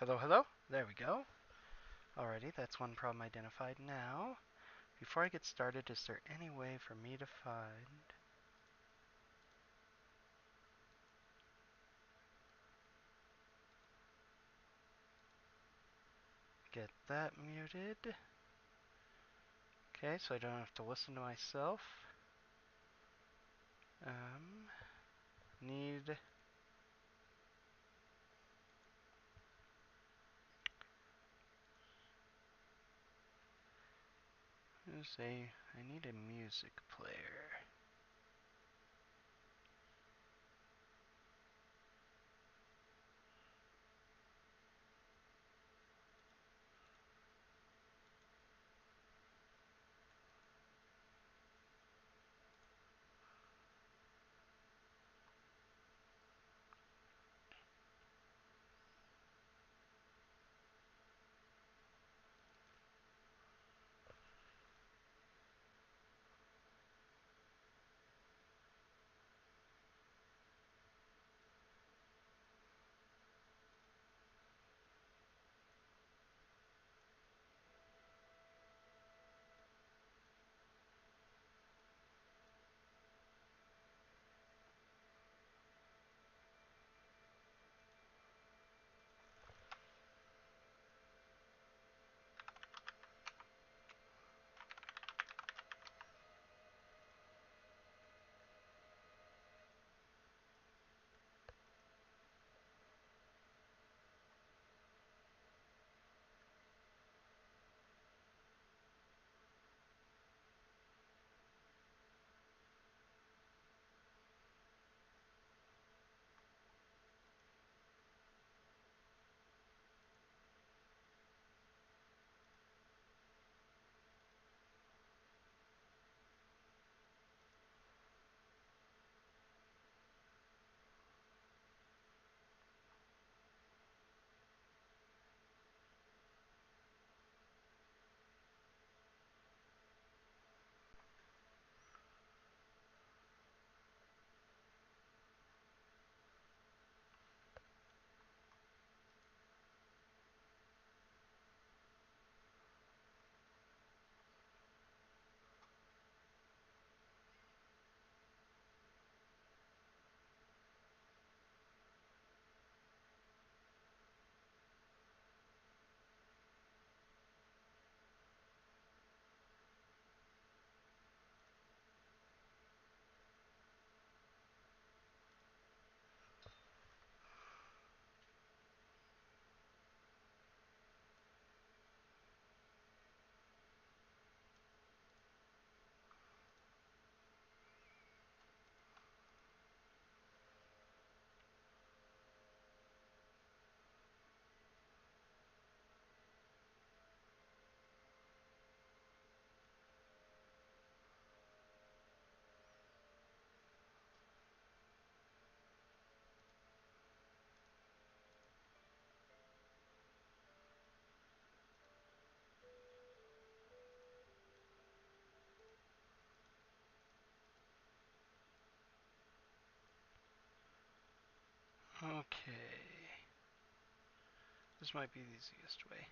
Hello, hello. There we go. Alrighty, that's one problem identified now. Before I get started, is there any way for me to find... Get that muted. Okay, so I don't have to listen to myself. Need... I need a music player. Okay. This might be the easiest way.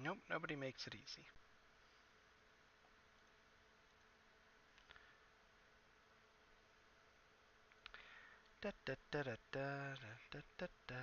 Nope, nobody makes it easy. Da da da da da da da da.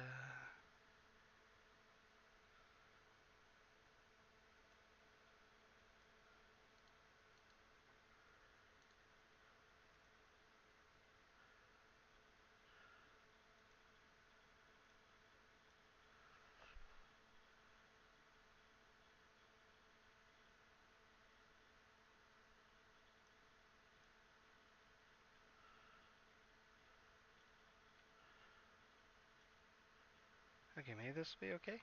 Okay, maybe this will be okay.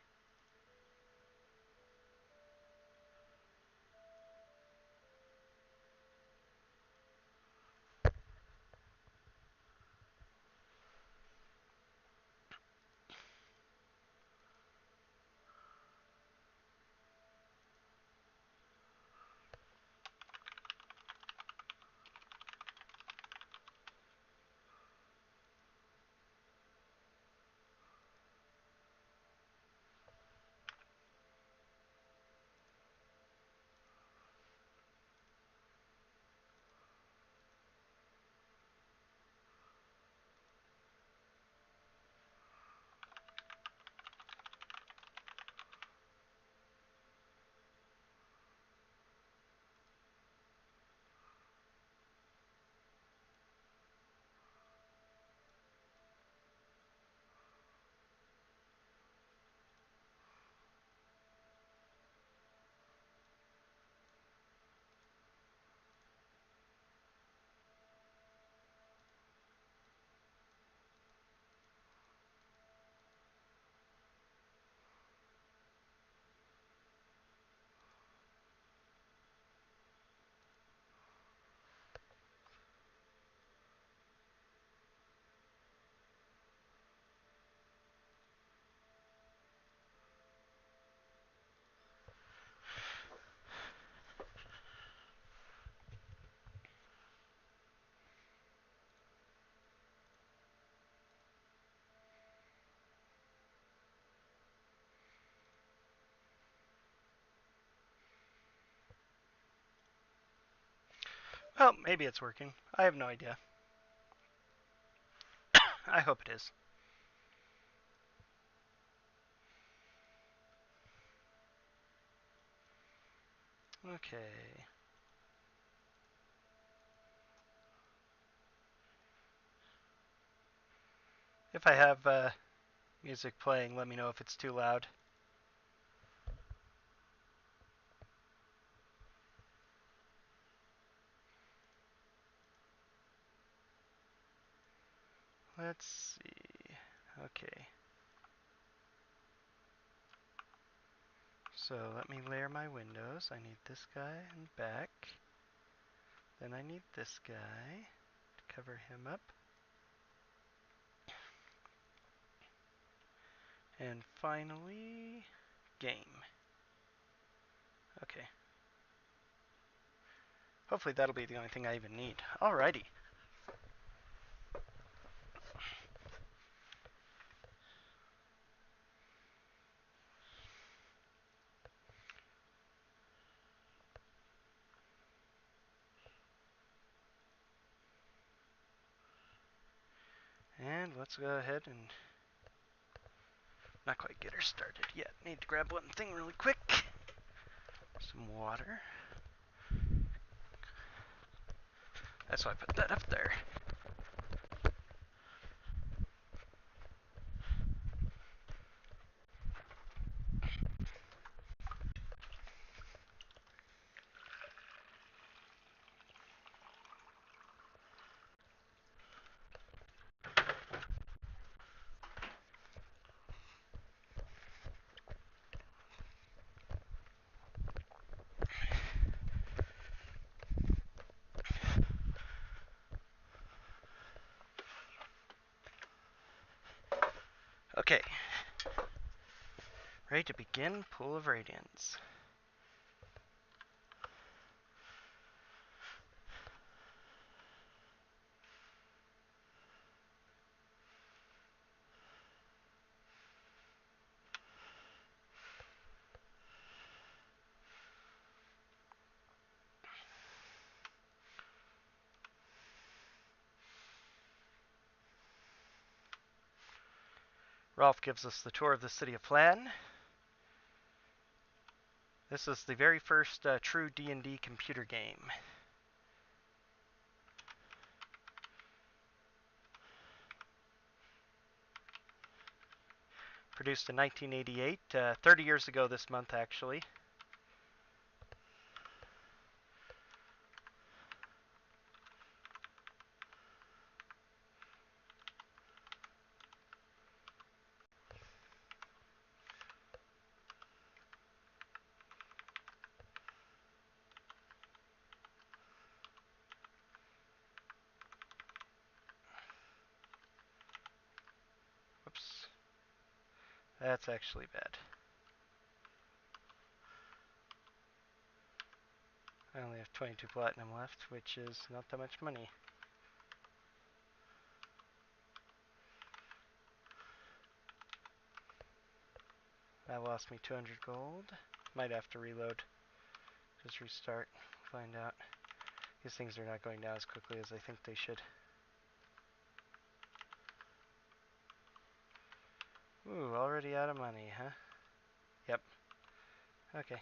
Well, maybe it's working. I have no idea. I hope it is. Okay. If I have music playing, let me know if it's too loud. Let's see. Okay. So let me layer my windows. I need this guy and back. Then I need this guy to cover him up. And finally, game. Okay. Hopefully that'll be the only thing I even need. Alrighty. And let's go ahead and not quite get her started yet. Need to grab one thing really quick. Some water. That's why I put that up there. Okay. Ready to begin Pool of Radiance. Rolf gives us the tour of the city of Flan. This is the very first true D&D computer game. Produced in 1988, 30 years ago this month actually. That's actually bad. I only have 22 platinum left, which is not that much money. That lost me 200 gold. Might have to reload. Just restart. Find out. These things are not going down as quickly as I think they should. Ooh, already out of money, huh? Yep. Okay.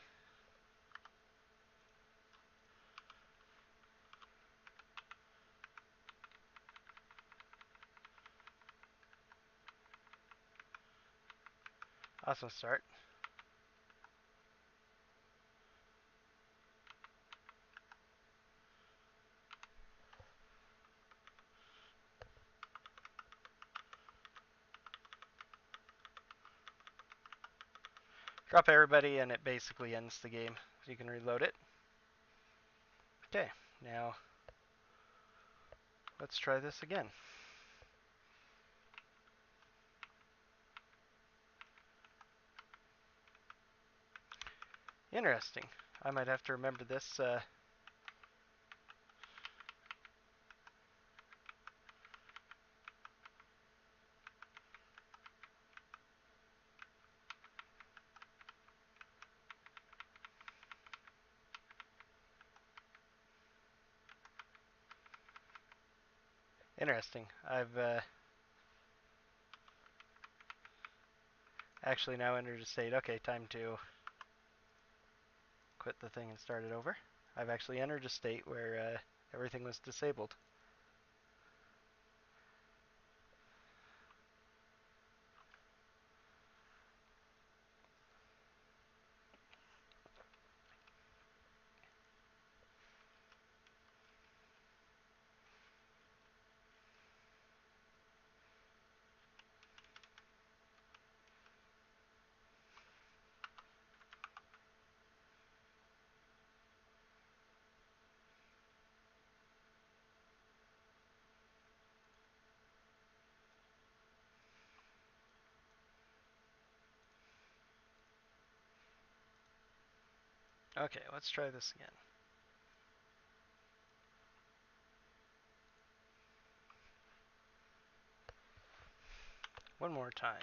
Awesome start. Drop everybody and it basically ends the game. So you can reload it. Okay, now let's try this again. Interesting. I might have to remember this. Interesting. I've actually now entered a state. Okay, time to quit the thing and start it over. I've actually entered a state where everything was disabled. Okay, let's try this again. One more time.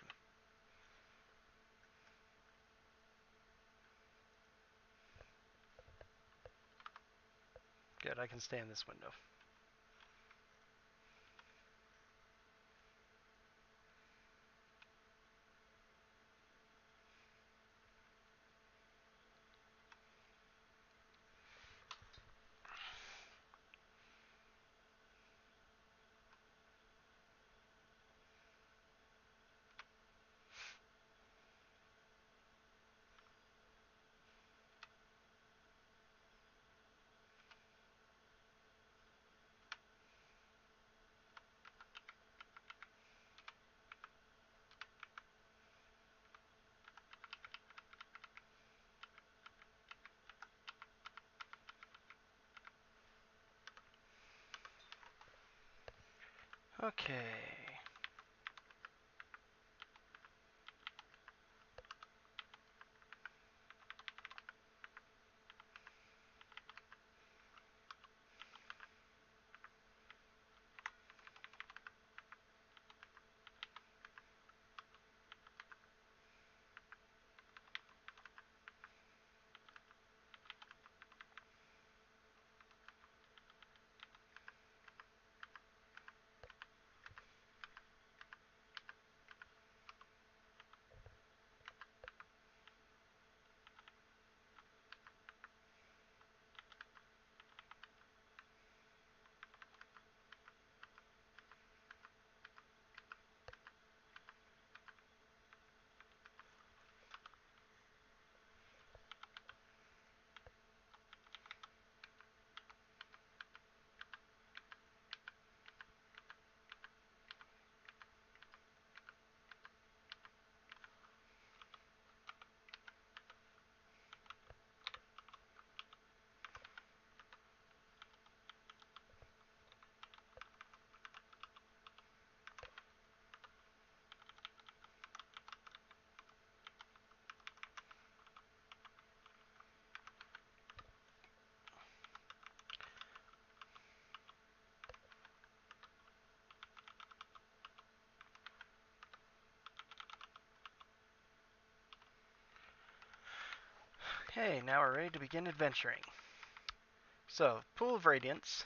Good, I can stay in this window. Okay. Okay, now we're ready to begin adventuring. So, Pool of Radiance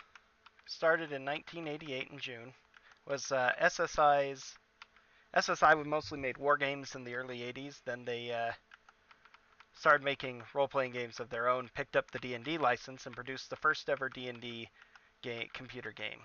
started in 1988 in June. Was SSI's SSI mostly made war games in the early 80s. Then they started making role-playing games of their own, picked up the D&D license, and produced the first ever D&D computer game.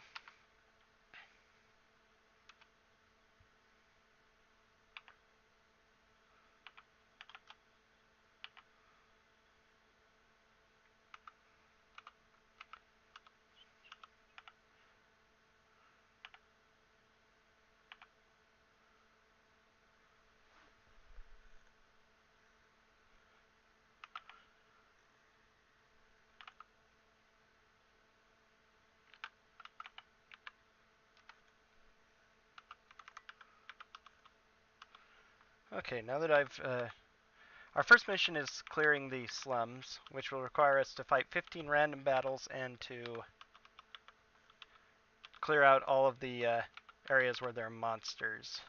Okay, now that our first mission is clearing the slums, which will require us to fight 15 random battles and to clear out all of the areas where there are monsters.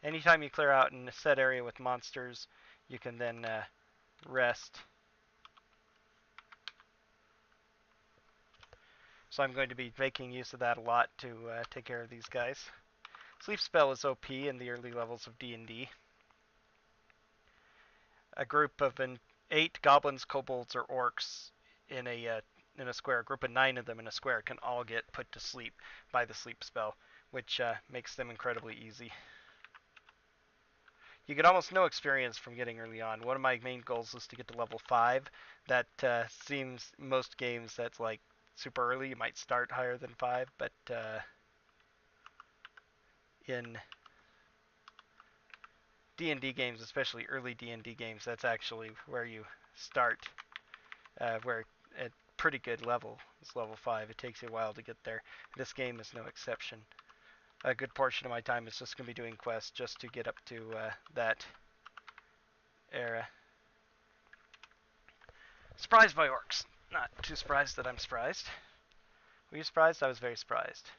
Anytime you clear out in a set area with monsters, you can then rest. So I'm going to be making use of that a lot to take care of these guys. Sleep spell is OP in the early levels of D&D. A group of 8 goblins, kobolds, or orcs in a square, a group of 9 of them in a square, can all get put to sleep by the sleep spell, which makes them incredibly easy. You get almost no experience from getting early on. One of my main goals is to get to level 5. That seems, most games, that's like super early. You might start higher than 5, but in D&D games, especially early D&D games, that's actually where you start, where at pretty good level. It's level 5. It takes you a while to get there. This game is no exception. A good portion of my time is just going to be doing quests just to get up to that era. Surprised by orcs. Not too surprised that I'm surprised. Were you surprised? I was very surprised.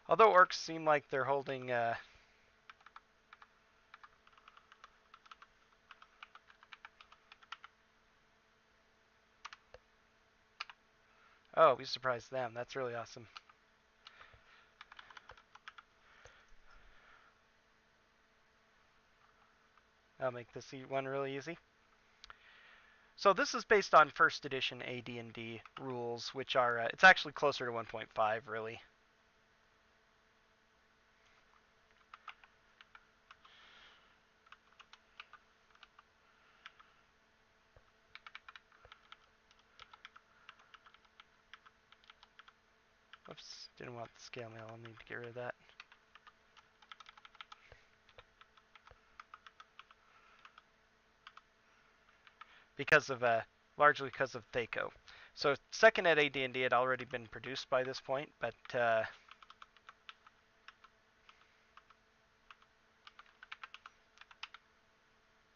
Although orcs seem like they're holding oh, we surprised them. That's really awesome. I'll make this one really easy. So this is based on first edition AD&D rules, which are, it's actually closer to 1.5, really. Oops, didn't want the scale mail. I'll need to get rid of that. Because of, largely because of Thaco. So second ed AD&D had already been produced by this point, but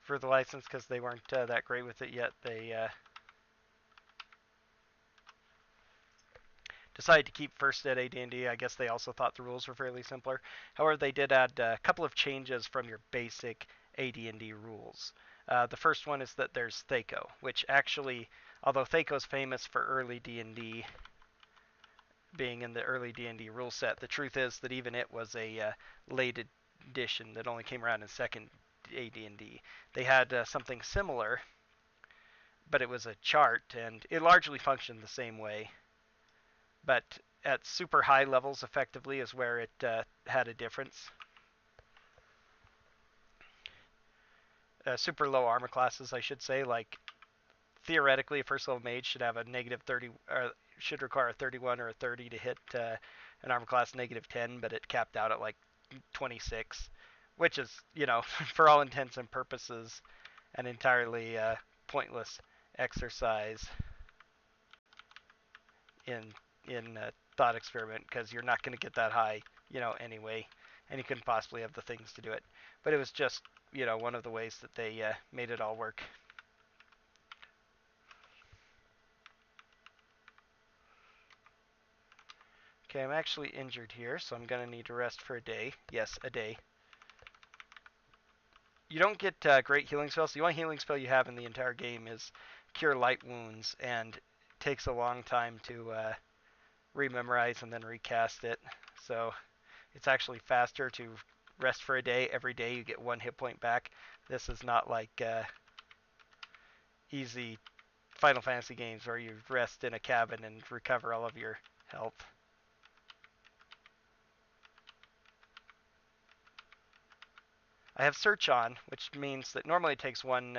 for the license, because they weren't that great with it yet, they decided to keep first ed AD&D. I guess they also thought the rules were fairly simpler. However, they did add a couple of changes from your basic AD&D rules. The first one is that there's Thaco, which actually, although Thaco is famous for early D&D, being in the early D&D rule set, the truth is that even it was a late edition that only came around in second AD&D. They had something similar, but it was a chart, and it largely functioned the same way. But at super high levels, effectively, is where it had a difference. Super low armor classes, I should say, like theoretically, a first level mage should have a negative 30, should require a 31 or a 30 to hit an armor class negative 10, but it capped out at like 26, which is, you know, for all intents and purposes, an entirely pointless exercise in a thought experiment because you're not going to get that high, anyway, and you couldn't possibly have the things to do it. But it was just, one of the ways that they made it all work. Okay, I'm actually injured here, so I'm going to need to rest for a day. Yes, a day. You don't get great healing spells. The only healing spell you have in the entire game is Cure Light Wounds, and it takes a long time to rememorize and then recast it. So it's actually faster to rest for a day. Every day you get 1 hit point back. This is not like easy Final Fantasy games where you rest in a cabin and recover all of your health. I have search on, which means that normally it takes 1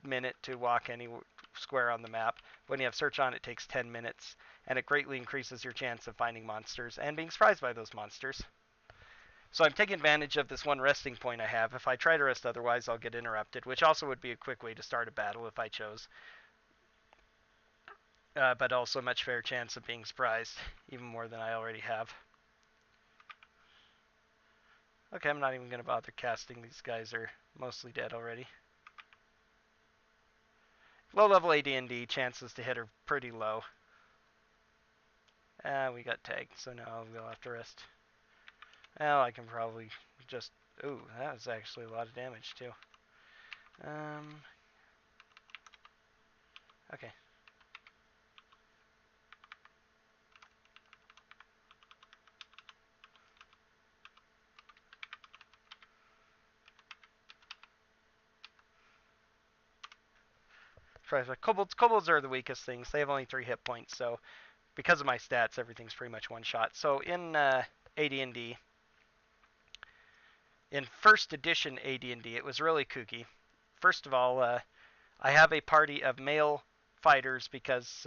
minute to walk any square on the map. When you have search on, it takes 10 minutes, and it greatly increases your chance of finding monsters and being surprised by those monsters. So I'm taking advantage of this 1 resting point I have. If I try to rest otherwise, I'll get interrupted, which also would be a quick way to start a battle if I chose. But also a much fair chance of being surprised, even more than I already have. Okay, I'm not even going to bother casting. These guys are mostly dead already. Low level AD&D, chances to hit are pretty low. We got tagged, so now we'll have to rest. Well, I can probably just... Ooh, that was actually a lot of damage, too. Okay. Kobolds are the weakest things. They have only 3 hit points, so because of my stats, everything's pretty much one shot. So in AD&D, in first edition AD&D, it was really kooky. First of all, I have a party of male fighters because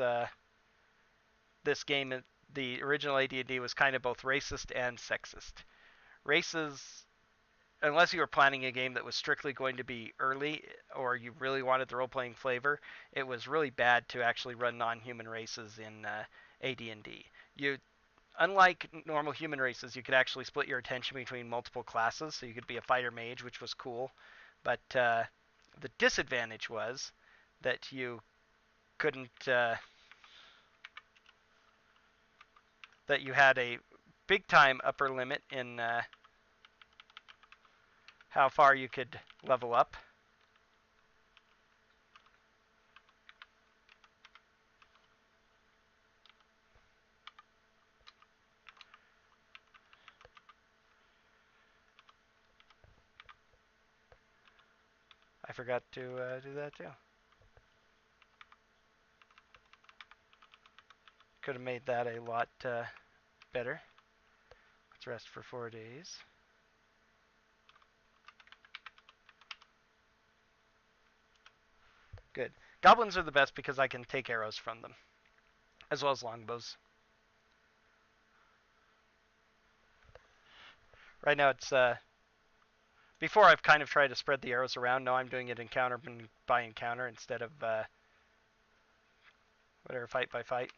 this game, the original AD&D, was kind of both racist and sexist. Races, unless you were planning a game that was strictly going to be early or you really wanted the role-playing flavor, it was really bad to actually run non-human races in AD&D. Unlike normal human races, you could actually split your attention between multiple classes, so you could be a fighter mage, which was cool. But the disadvantage was that you couldn't... that you had a big-time upper limit in how far you could level up. I forgot to do that too. Could have made that a lot better. Let's rest for 4 days. Good. Goblins are the best because I can take arrows from them, as well as longbows. Right now it's, before I've kind of tried to spread the arrows around. Now I'm doing it encounter by encounter instead of whatever, fight by fight.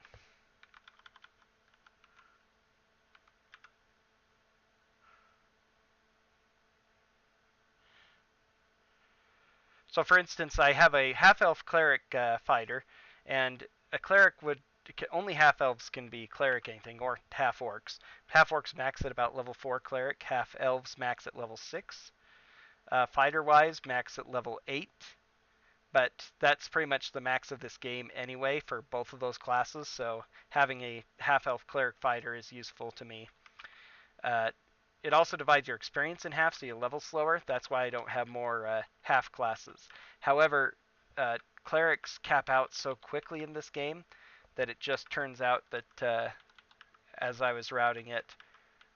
So for instance, I have a half-elf cleric fighter, and a cleric would... Only half-elves can be cleric anything, or half-orcs. Half-orcs max at about level 4 cleric, half-elves max at level 6. Fighter-wise, max at level 8. But that's pretty much the max of this game anyway for both of those classes, so having a half-elf cleric fighter is useful to me. It also divides your experience in half, so you level slower. That's why I don't have more half classes. However, clerics cap out so quickly in this game that it just turns out that as I was routing it,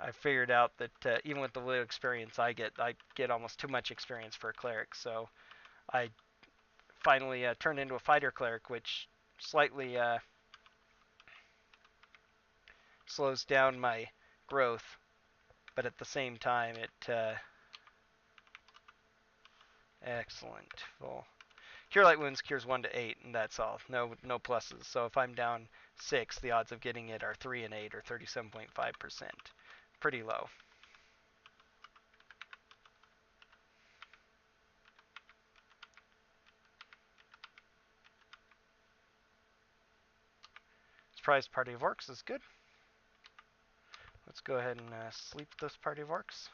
I figured out that even with the little experience I get almost too much experience for a cleric. So I finally turned into a fighter cleric, which slightly slows down my growth. But at the same time, it... excellent. Full. Cure Light Wounds cures 1 to 8, and that's all. No pluses. So if I'm down 6, the odds of getting it are 3 and 8, or 37.5%. Pretty low. Surprise Party of Orcs is good. Let's go ahead and sleep this Party of Orcs.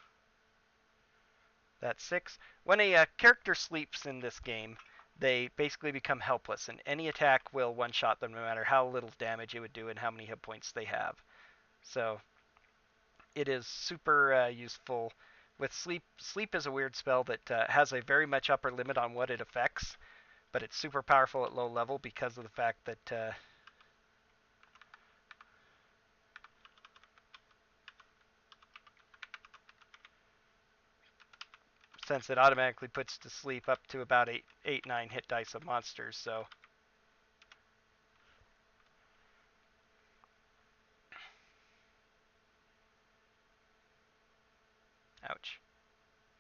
That's 6. When a character sleeps in this game, they basically become helpless, and any attack will one-shot them no matter how little damage it would do and how many hit points they have. So it is super useful. With Sleep, Sleep is a weird spell that has a very much upper limit on what it affects, but it's super powerful at low level because of the fact that since it automatically puts to sleep up to about 9 hit dice of monsters, so ouch,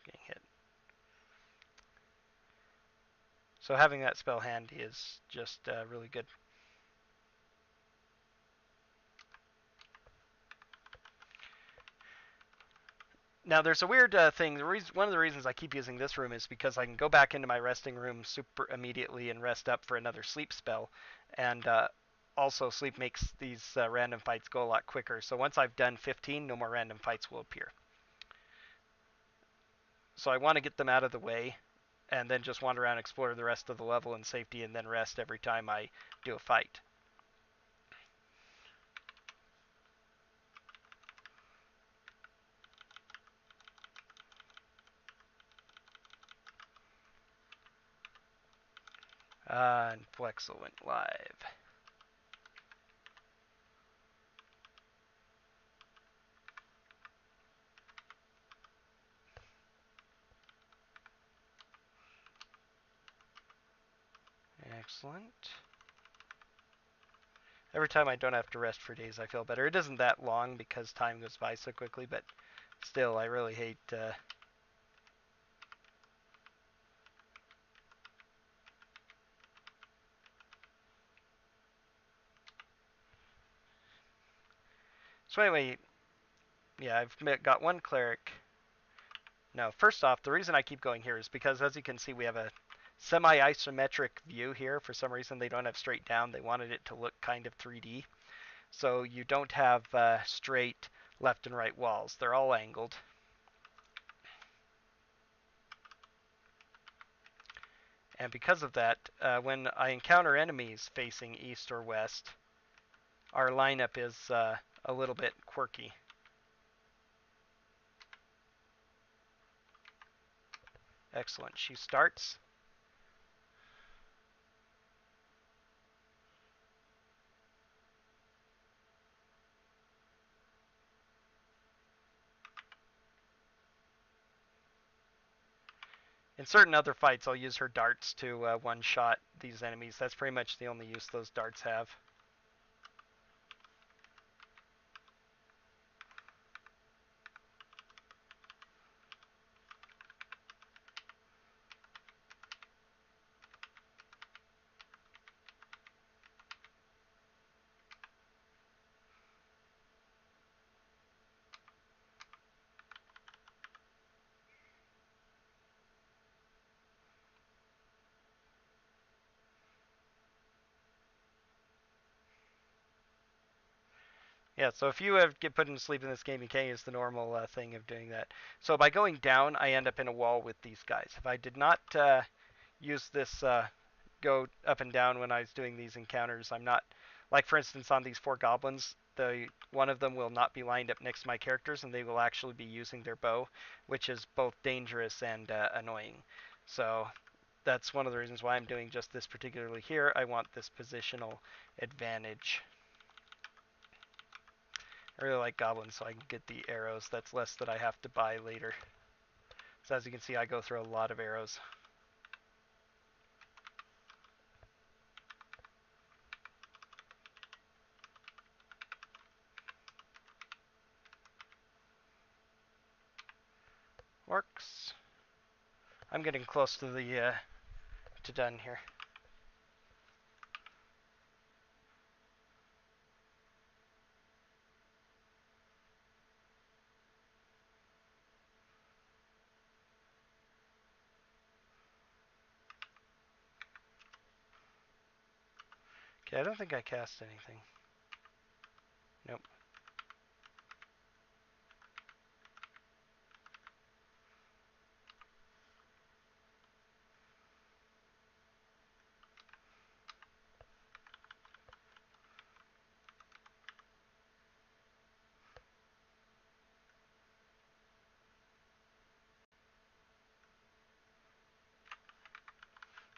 getting hit. So having that spell handy is just really good. Now there's a weird thing. One of the reasons I keep using this room is because I can go back into my resting room super immediately and rest up for another sleep spell, and also sleep makes these random fights go a lot quicker. So once I've done 15, no more random fights will appear. So I want to get them out of the way, and then just wander around, explore the rest of the level in safety, and then rest every time I do a fight. And Flexel went live. Excellent. Every time I don't have to rest for days, I feel better. It isn't that long because time goes by so quickly, but still, I really hate So anyway, yeah, I've got one cleric. No, first off, the reason I keep going here is because, as you can see, we have a semi-isometric view here. For some reason, they don't have straight down. They wanted it to look kind of 3D. So you don't have straight left and right walls. They're all angled. And because of that, when I encounter enemies facing east or west, our lineup is a little bit quirky. Excellent. She starts. In certain other fights, I'll use her darts to one-shot these enemies. That's pretty much the only use those darts have. Yeah, so if you get put to sleep in this game, you can't use the normal thing of doing that. So by going down, I end up in a wall with these guys. If I did not use this go up and down when I was doing these encounters, I'm not, like for instance on these 4 goblins, one of them will not be lined up next to my characters, and they will actually be using their bow, which is both dangerous and annoying. So that's one of the reasons why I'm doing just this particularly here. I want this positional advantage. I really like goblins so I can get the arrows. That's less that I have to buy later. So as you can see, I go through a lot of arrows. Works. I'm getting close to the to done here. Okay, I don't think I cast anything. Nope.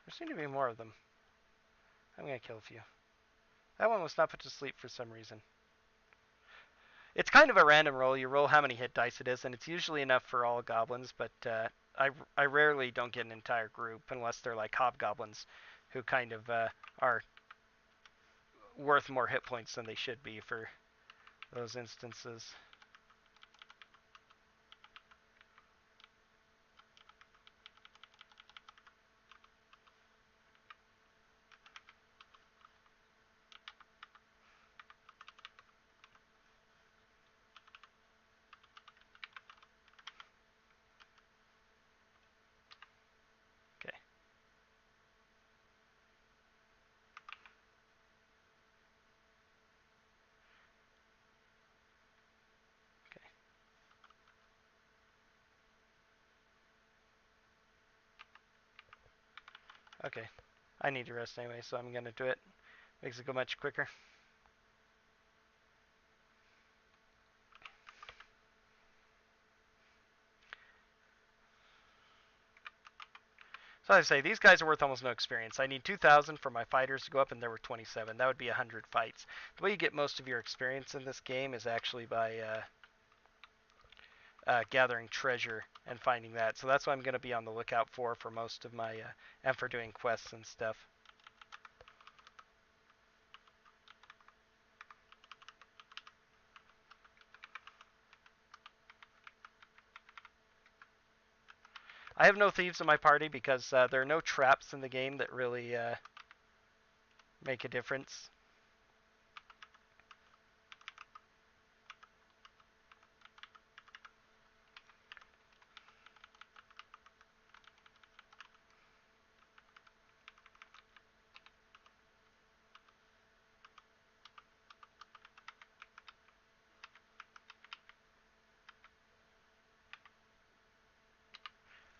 There seem to be more of them. I'm going to kill a few. That one was not put to sleep for some reason. It's kind of a random roll. You roll how many hit dice it is, and it's usually enough for all goblins, but I rarely don't get an entire group unless they're like hobgoblins who kind of are worth more hit points than they should be for those instances. Okay. Okay. Okay. I need to rest anyway, so I'm going to do it. Makes it go much quicker. So I say, these guys are worth almost no experience. I need 2,000 for my fighters to go up, and there were 27. That would be 100 fights. The way you get most of your experience in this game is actually by gathering treasure and finding that. So that's what I'm going to be on the lookout for most of my, and for doing quests and stuff. I have no thieves in my party because there are no traps in the game that really make a difference.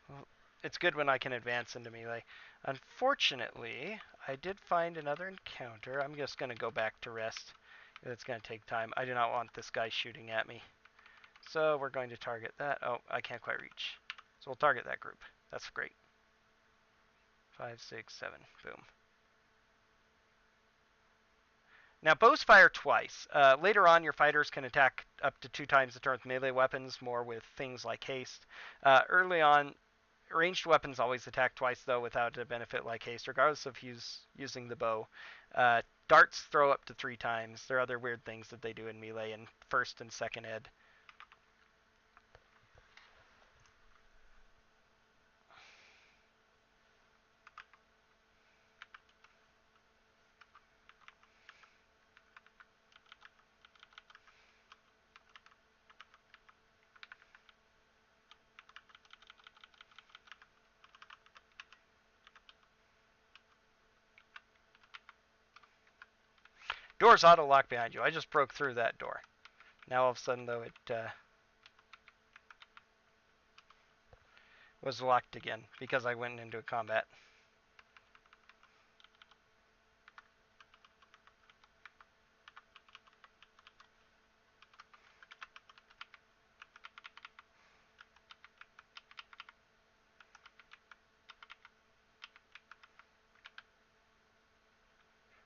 Well, it's good when I can advance into melee. Unfortunately, I did find another encounter. I'm just going to go back to rest. It's going to take time. I do not want this guy shooting at me. So we're going to target that. Oh, I can't quite reach. So we'll target that group. That's great. 5, 6, 7. Boom. Now, bows fire twice. Later on, your fighters can attack up to 2 times the turn with melee weapons, more with things like haste. Early on, ranged weapons always attack twice, though, without a benefit like haste, regardless of using the bow. Darts throw up to 3 times. There are other weird things that they do in melee in first and second ed. Doors auto-lock behind you. I just broke through that door. Now all of a sudden, though, it was locked again because I went into a combat.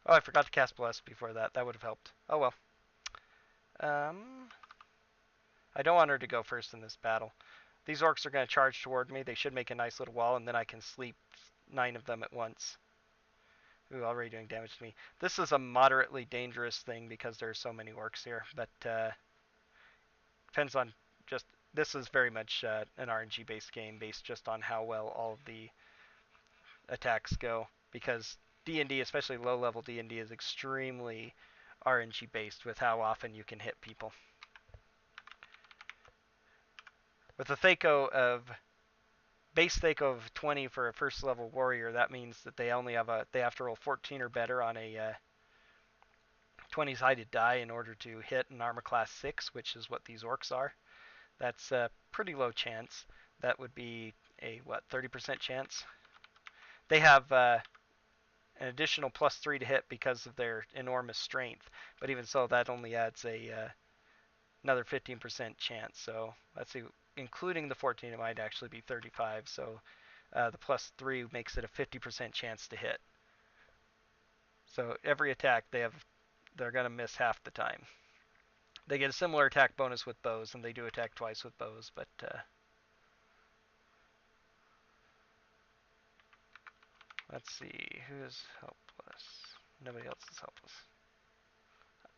Oh, I forgot to cast Bless before that. That would have helped. Oh well. I don't want her to go first in this battle. These orcs are going to charge toward me. They should make a nice little wall, and then I can sleep 9 of them at once. Ooh, already doing damage to me. This is a moderately dangerous thing because there are so many orcs here, but depends on just... This is very much an RNG-based game, based just on how well all of the attacks go, because D&D, especially low-level D&D, is extremely RNG based with how often you can hit people. With a Thaco of base Thaco of 20 for a first level warrior, that means that they have to roll 14 or better on a 20-sided die in order to hit an armor class 6, which is what these orcs are. That's a pretty low chance. That would be a 30% chance. They have an additional +3 to hit because of their enormous strength, but even so, that only adds another 15% chance. So let's see, including the 14, it might actually be 35. So the +3 makes it a 50% chance to hit. So every attack they're going to miss half the time. They get a similar attack bonus with bows, and they do attack twice with bows, but let's see, who is helpless? Nobody else is helpless.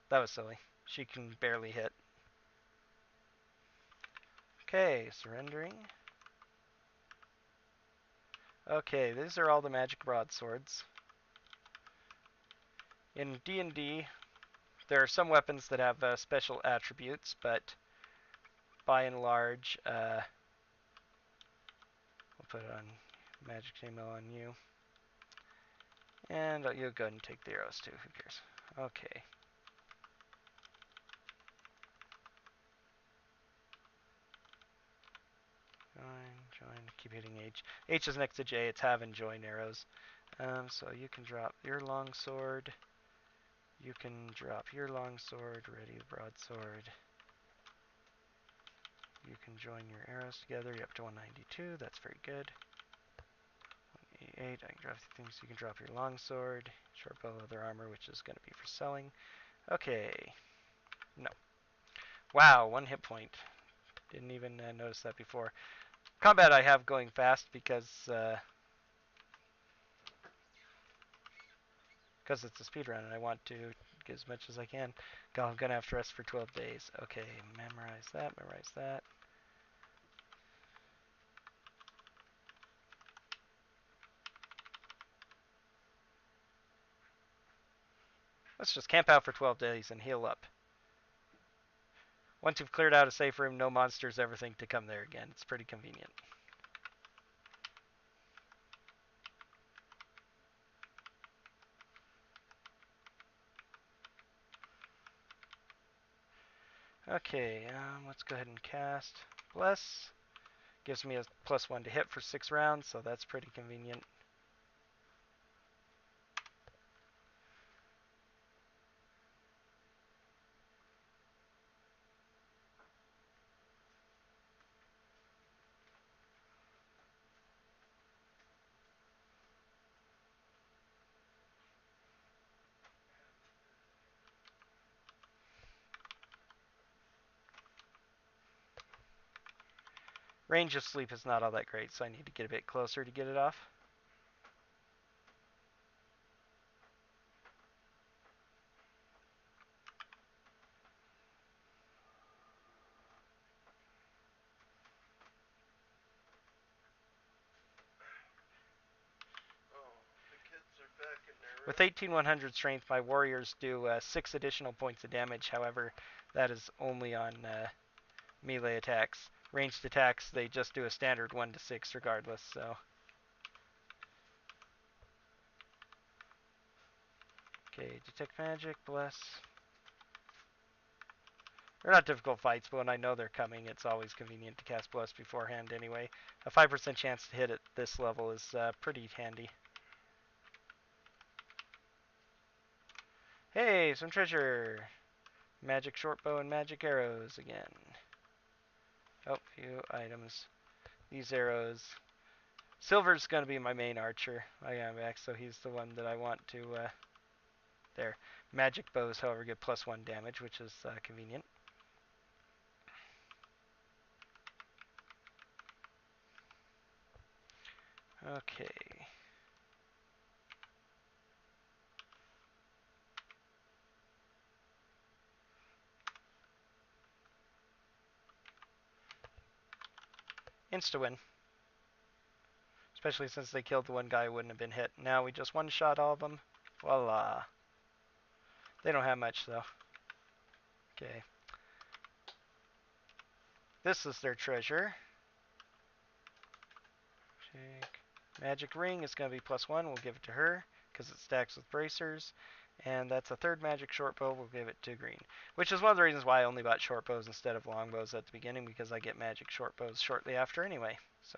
That was silly. She can barely hit. Okay, surrendering. Okay, these are all the magic broadswords. In D&D, there are some weapons that have special attributes, but by and large, we'll put it on magic chainmail on you. And you'll go ahead and take the arrows too, who cares? Okay. Join, keep hitting H. H is next to J, it's have and join arrows. So you can drop your longsword. You can drop your longsword, ready the broadsword. You can join your arrows together, you're up to 192, that's very good. 188, I can drop things, you can drop your longsword, short bow, leather armor, which is going to be for selling. Okay, no. Wow, 1 hit point. Didn't even notice that before. Combat I have going fast because it's a speedrun and I want to get as much as I can. God, I'm going to have to rest for 12 days. Okay, memorize that, memorize that. Let's just camp out for 12 days and heal up. Once you've cleared out a safe room, no monsters ever think to come there again. It's pretty convenient. Okay, let's go ahead and cast Bless. Gives me a +1 to hit for 6 rounds, so that's pretty convenient. Range of sleep is not all that great, so I need to get a bit closer to get it off. With 18,100 strength, my warriors do 6 additional points of damage. However, that is only on melee attacks. Ranged attacks, they just do a standard 1 to 6 regardless, so. Okay, detect magic, bless. They're not difficult fights, but when I know they're coming, it's always convenient to cast bless beforehand anyway. A 5% chance to hit at this level is pretty handy. Hey, some treasure! Magic short bow and magic arrows again. Oh, few items. These arrows. Silver's going to be my main archer. I got him back, so he's the one that I want to, there. Magic bows, however, get +1 damage, which is convenient. Okay. Insta-win. especially since they killed the one guy who wouldn't have been hit. Now we just one-shot all of them. Voila. They don't have much, though. Okay. This is their treasure. Take. Magic ring is going to be +1. We'll give it to her because it stacks with bracers. And that's a third magic short bow. We'll give it to green. Which is one of the reasons why I only bought short bows instead of long bows at the beginning, because I get magic short bows shortly after anyway. So.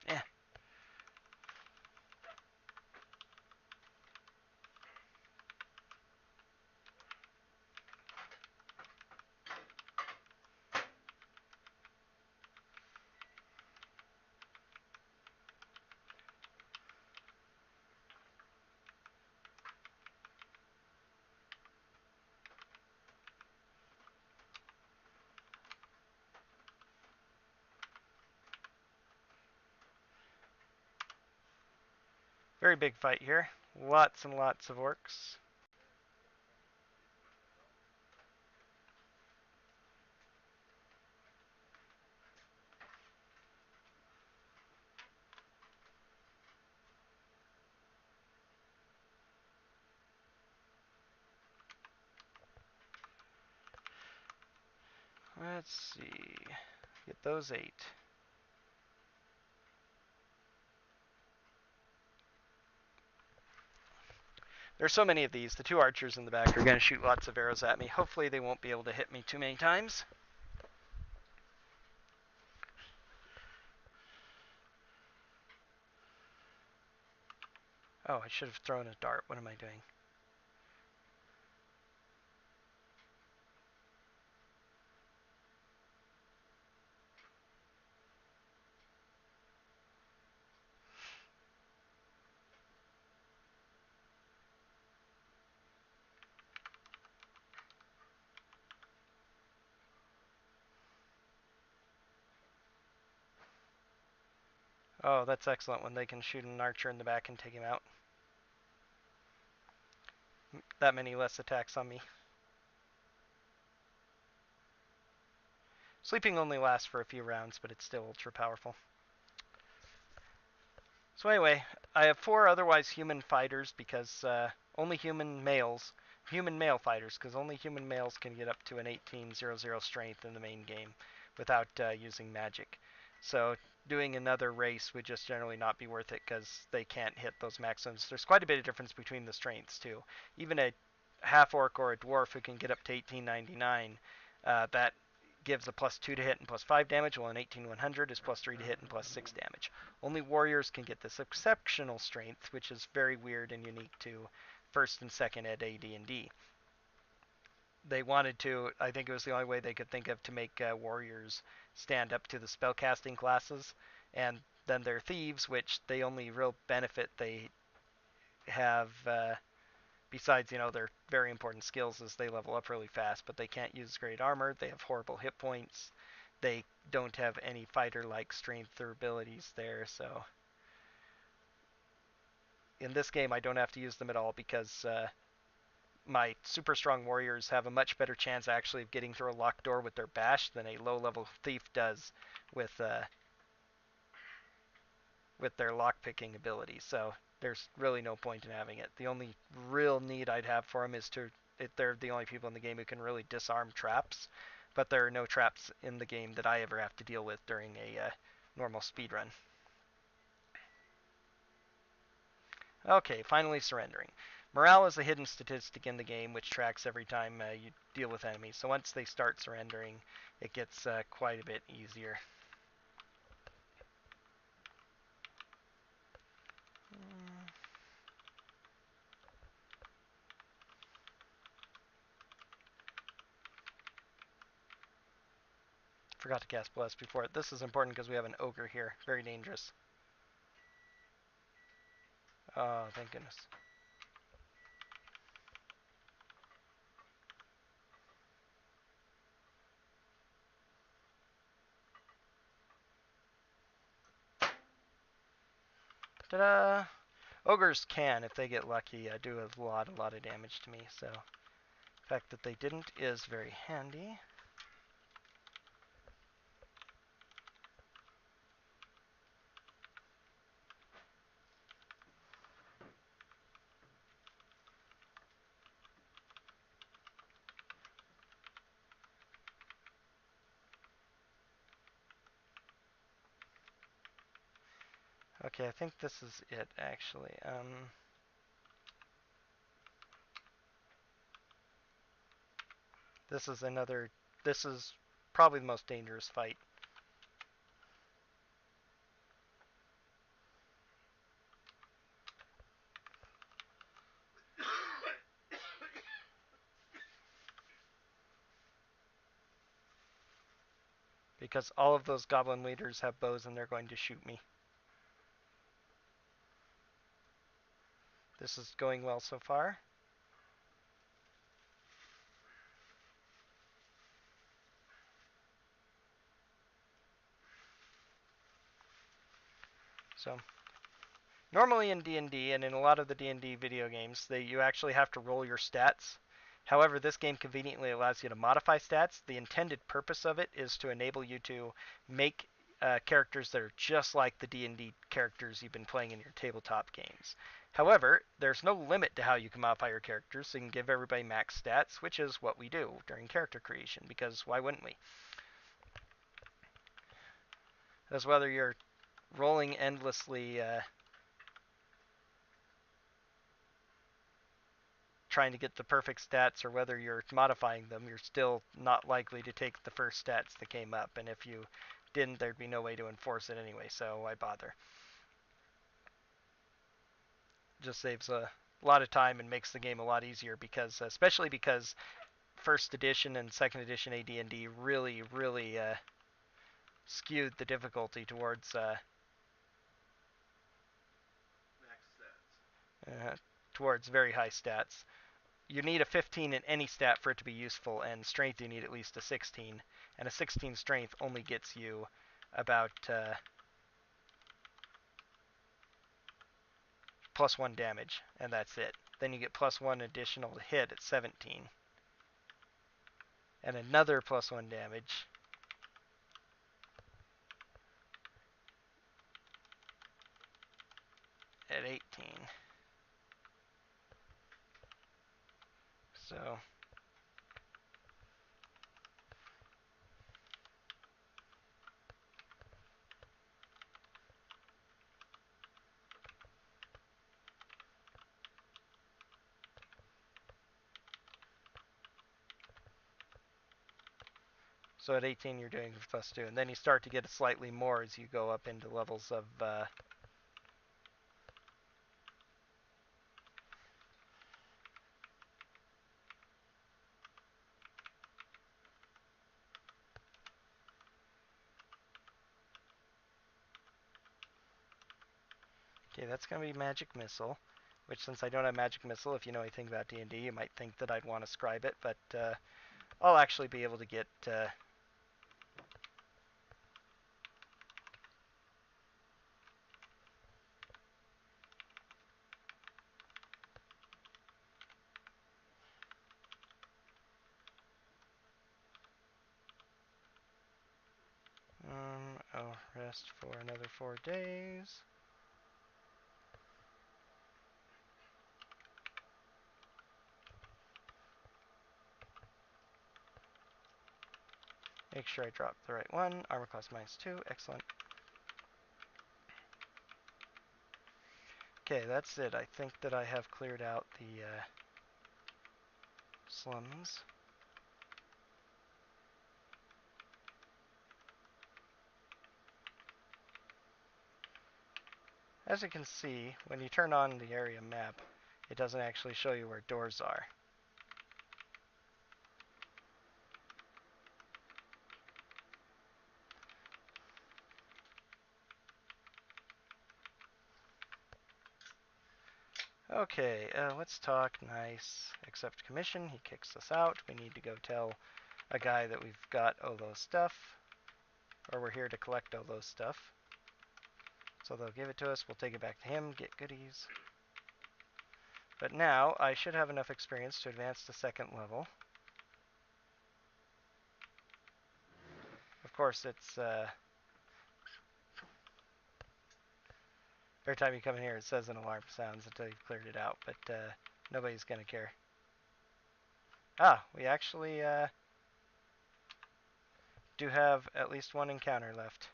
Yeah. Very big fight here. Lots and lots of orcs. Let's see. Get those 8. There's so many of these. The 2 archers in the back are going to shoot lots of arrows at me. Hopefully they won't be able to hit me too many times. Oh, I should have thrown a dart. What am I doing? Oh, that's excellent when they can shoot an archer in the back and take him out. That many less attacks on me. Sleeping only lasts for a few rounds, but it's still ultra powerful. So anyway, I have 4 otherwise human fighters because only human male fighters, because only human males can get up to an 1800 strength in the main game without using magic. So doing another race would just generally not be worth it because they can't hit those maximums. There's quite a bit of difference between the strengths too. Even a half orc or a dwarf who can get up to 1899, that gives a +2 to hit and +5 damage, while an 18100 is +3 to hit and +6 damage. Only warriors can get this exceptional strength, which is very weird and unique to first and second ed AD&D. They wanted to, I think it was the only way they could think of to make warriors stand up to the spellcasting classes, and then they're thieves, which the only real benefit they have, besides, their very important skills, is they level up really fast, but they can't use great armor, they have horrible hit points, they don't have any fighter-like strength or abilities there, so in this game I don't have to use them at all because my super strong warriors have a much better chance actually of getting through a locked door with their bash than a low-level thief does with their lock-picking ability. So there's really no point in having it. The only real need I'd have for them is they're the only people in the game who can really disarm traps, but there are no traps in the game that I ever have to deal with during a normal speedrun. Okay, finally surrendering. Morale is a hidden statistic in the game which tracks every time you deal with enemies. So once they start surrendering, it gets quite a bit easier. Forgot to cast Bless before it. This is important because we have an ogre here. Very dangerous. Oh, thank goodness. Ta-da! Ogres can, if they get lucky, do a lot of damage to me, so the fact that they didn't is very handy. Okay, I think this is it, actually. This is probably the most dangerous fight. Because all of those goblin leaders have bows and they're going to shoot me. This is going well so far. So normally in D&D and in a lot of the D&D video games, you actually have to roll your stats. However, this game conveniently allows you to modify stats. The intended purpose of it is to enable you to make characters that are just like the D&D characters you've been playing in your tabletop games. However, there's no limit to how you can modify your characters, so you can give everybody max stats, which is what we do during character creation, because why wouldn't we? As whether you're rolling endlessly trying to get the perfect stats or whether you're modifying them, you're still not likely to take the first stats that came up. And if you didn't, there'd be no way to enforce it anyway, so why bother? Just saves a lot of time and makes the game a lot easier because, especially because first edition and second edition AD&D really skewed the difficulty towards very high stats. You need a 15 in any stat for it to be useful, and strength you need at least a 16. And a 16 strength only gets you about +1 damage, and that's it. Then you get +1 additional hit at 17. And another +1 damage at 18. So at 18 you're doing +2, and then you start to get slightly more as you go up into levels of okay, that's going to be Magic Missile, which since I don't have Magic Missile, if you know anything about D&D, you might think that I'd want to scribe it, but I'll actually be able to get I'll rest for another 4 days. Make sure I drop the right one. Armor class -2. Excellent. Okay, that's it. I think that I have cleared out the slums. As you can see, when you turn on the area map, it doesn't actually show you where doors are. Okay, let's talk nice. Accept commission. He kicks us out. We need to go tell a guy that we've got Olo's stuff, or we're here to collect Olo's stuff. So they'll give it to us, we'll take it back to him, get goodies. But now I should have enough experience to advance to second level. Of course, it's every time you come in here, it says an alarm sounds until you've cleared it out, but nobody's going to care. Ah, we actually do have at least one encounter left.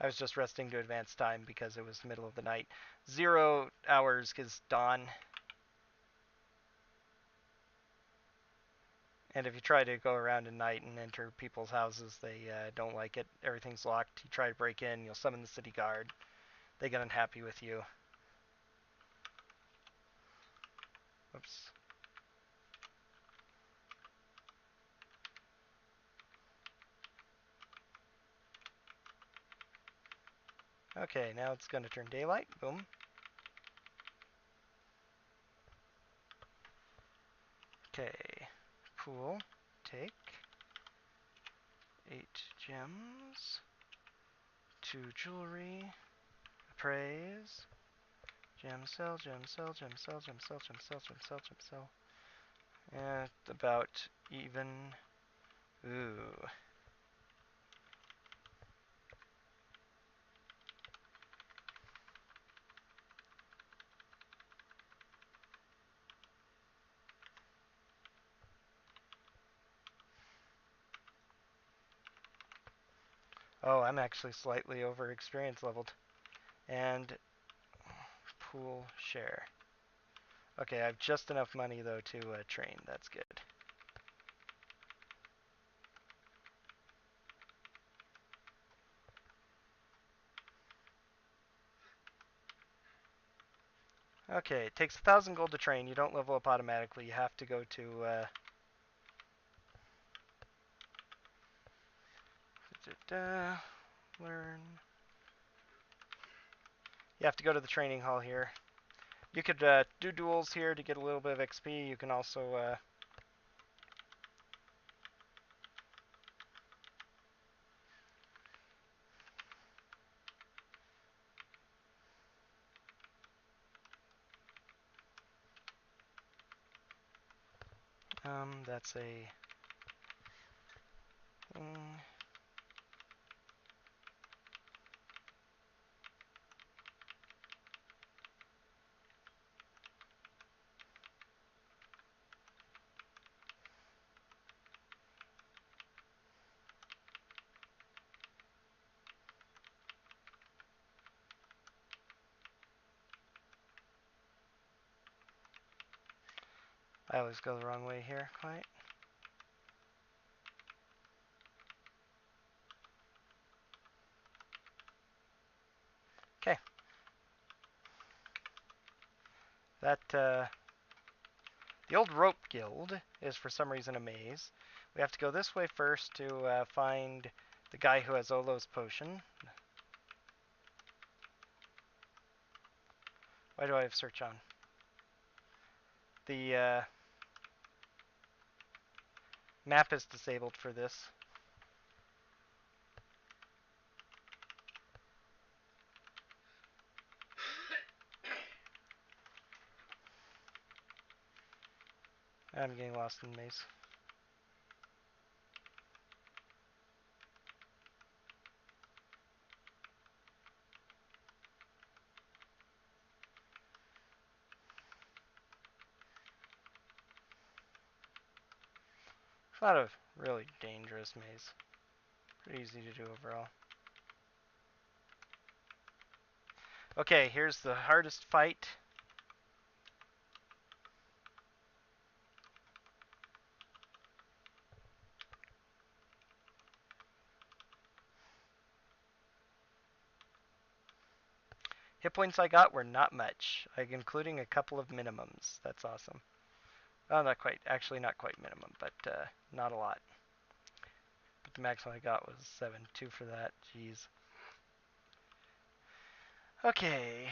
I was just resting to advance time because it was the middle of the night. 0 hours is dawn. And if you try to go around at night and enter people's houses, they don't like it. Everything's locked. You try to break in, you'll summon the city guard. They get unhappy with you. Oops. Okay, now it's going to turn daylight. Boom. Okay. Pool. Take 8 gems. 2 jewelry. Appraise. Gem sell, gem sell, gem sell, gem sell, gem sell, gem sell, gem sell. And about even. Ooh. Oh, I'm actually slightly over experience leveled. And pool share. Okay, I have just enough money though to train. That's good. Okay, it takes 1,000 gold to train. You don't level up automatically. You have to go to learn. You have to go to the training hall here. You could do duels here to get a little bit of XP. You can also that's a thing. I always go the wrong way here, quite. Okay. That, the old rope guild is for some reason a maze. We have to go this way first to find the guy who has Olo's potion. Why do I have search on? The map is disabled for this. I'm getting lost in the maze. It's not a really dangerous maze. Pretty easy to do overall. Okay, here's the hardest fight. Hit points I got were not much, like including a couple of minimums. That's awesome. Oh, not quite. Actually, not quite minimum, but not a lot. But the maximum I got was 7. 2 for that. Jeez. Okay.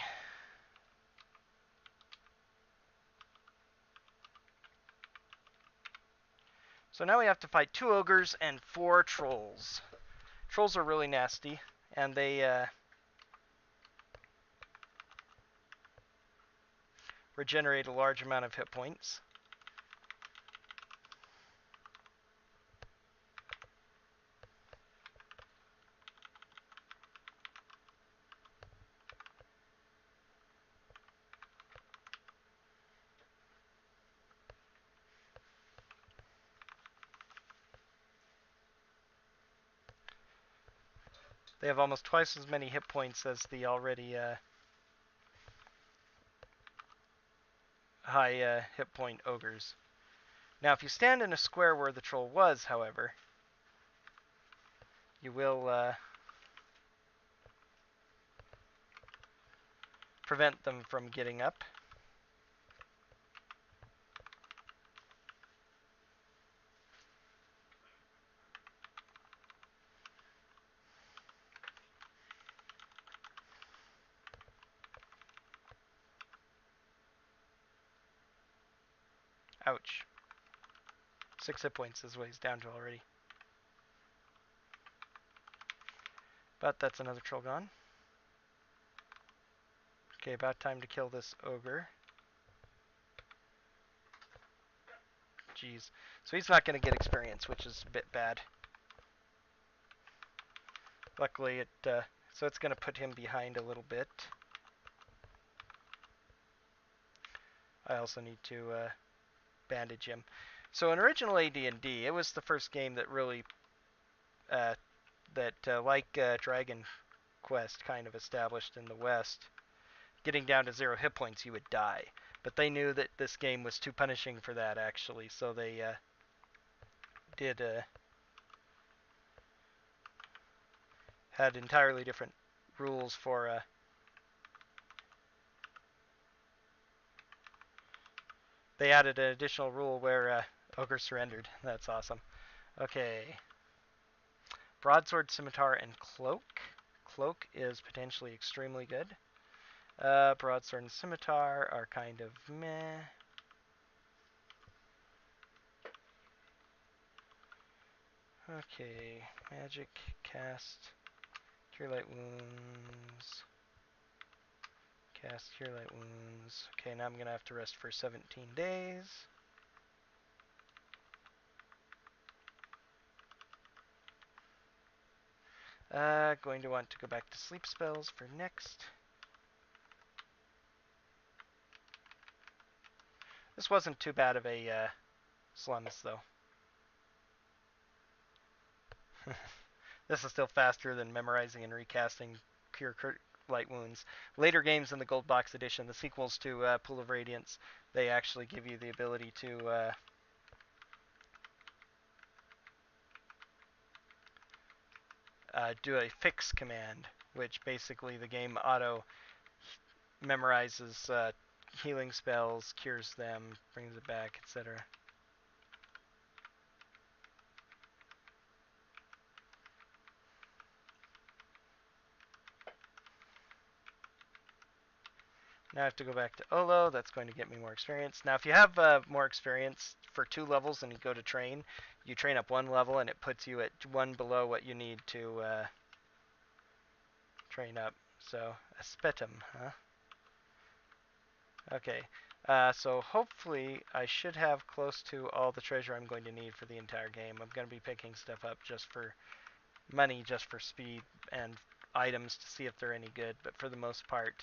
So now we have to fight 2 ogres and 4 trolls. Trolls are really nasty, and they regenerate a large amount of hit points. They have almost twice as many hit points as the already high hit point ogres. Now, if you stand in a square where the troll was, however, you will prevent them from getting up. Ouch. 6 hit points is what he's down to already. But that's another troll gone. Okay, about time to kill this ogre. Jeez. So he's not going to get experience, which is a bit bad. Luckily, so it's going to put him behind a little bit. I also need to bandage him. So in original AD&D, it was the first game that really, like Dragon Quest kind of established in the West, getting down to 0 hit points, you would die. But they knew that this game was too punishing for that, actually, so they had entirely different rules for they added an additional rule where ogre surrendered. That's awesome. Okay. Broadsword, scimitar, and cloak. Cloak is potentially extremely good. Broadsword and scimitar are kind of meh. Okay. Magic, cast, cure light wounds. Cast cure light wounds. Okay, now I'm going to have to rest for 17 days. Going to want to go back to sleep spells for next. This wasn't too bad of a slums, though. This is still faster than memorizing and recasting Cure Light Wounds. Later games in the Gold Box Edition, the sequels to Pool of Radiance, they actually give you the ability to do a fix command, which basically the game auto memorizes healing spells, cures them, brings it back, etc. Now I have to go back to Olo. That's going to get me more experience. Now, if you have more experience for 2 levels and you go to train, you train up 1 level and it puts you at 1 below what you need to train up. So, a spetum, huh? Okay. So hopefully I should have close to all the treasure I'm going to need for the entire game. I'm going to be picking stuff up just for money, just for speed, and items to see if they're any good. But for the most part,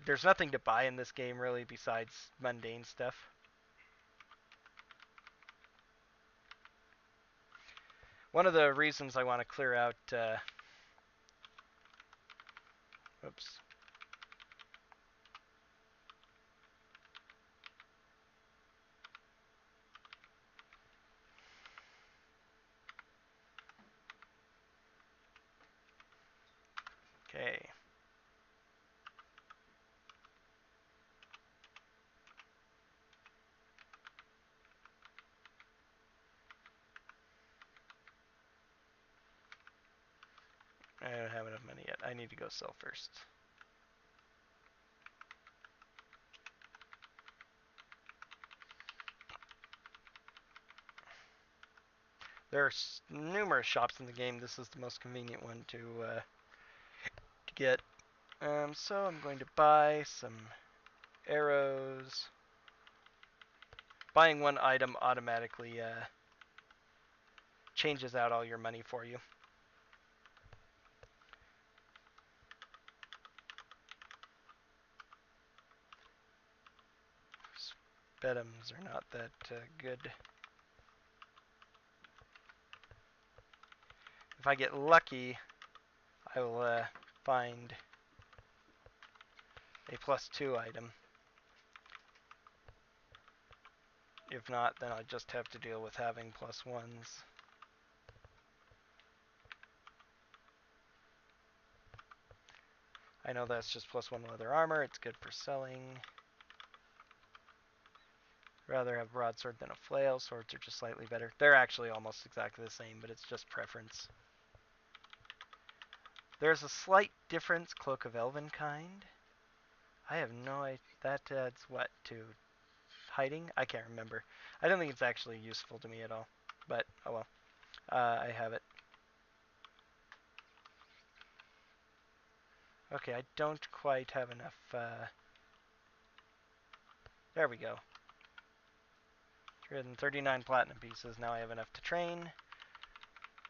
there's nothing to buy in this game really besides mundane stuff. One of the reasons I want to clear out oops. Okay. I don't have enough money yet. I need to go sell first. There are numerous shops in the game. This is the most convenient one to get. So I'm going to buy some arrows. Buying one item automatically changes out all your money for you. Bedums are not that good. If I get lucky, I will find a +2 item. If not, then I just have to deal with having +1s. I know that's just +1 leather armor. It's good for selling. Rather have broadsword than a flail. Swords are just slightly better. They're actually almost exactly the same, but it's just preference. There's a slight difference. Cloak of Elvenkind. I have no idea. That adds what to hiding? I can't remember. I don't think it's actually useful to me at all. But, oh well. I have it. Okay, I don't quite have enough. There we go. 339 platinum pieces. Now I have enough to train.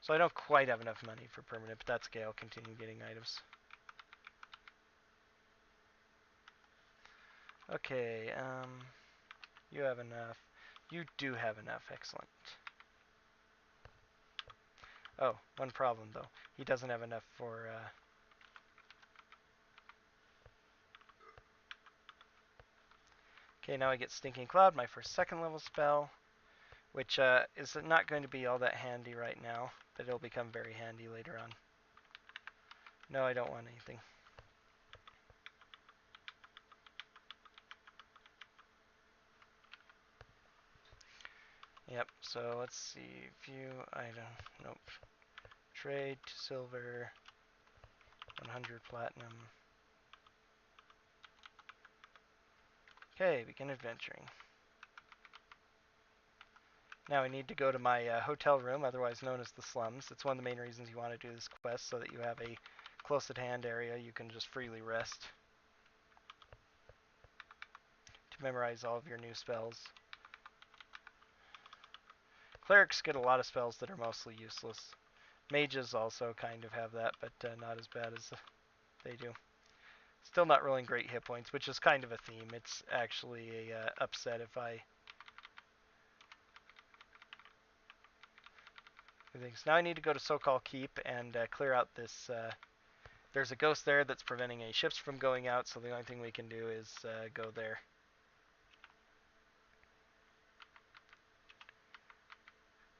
So I don't quite have enough money for permanent, but that's okay. I'll continue getting items. Okay, you have enough. You do have enough. Excellent. Oh, one problem though. He doesn't have enough for. Okay, now I get Stinking Cloud, my first second level spell, which is not going to be all that handy right now, but it'll become very handy later on. No, I don't want anything. Yep, so let's see. View item. Nope. Trade to silver. 100 platinum. Okay, begin adventuring. Now I need to go to my hotel room, otherwise known as the slums. It's one of the main reasons you want to do this quest, so that you have a close at hand area you can just freely rest. To memorize all of your new spells. Clerics get a lot of spells that are mostly useless. Mages also kind of have that, but not as bad as they do. Still not rolling great hit points, which is kind of a theme. It's actually a upset if I do things. Now I need to go to So-Called Keep and clear out this. There's a ghost there that's preventing any ships from going out, so the only thing we can do is go there.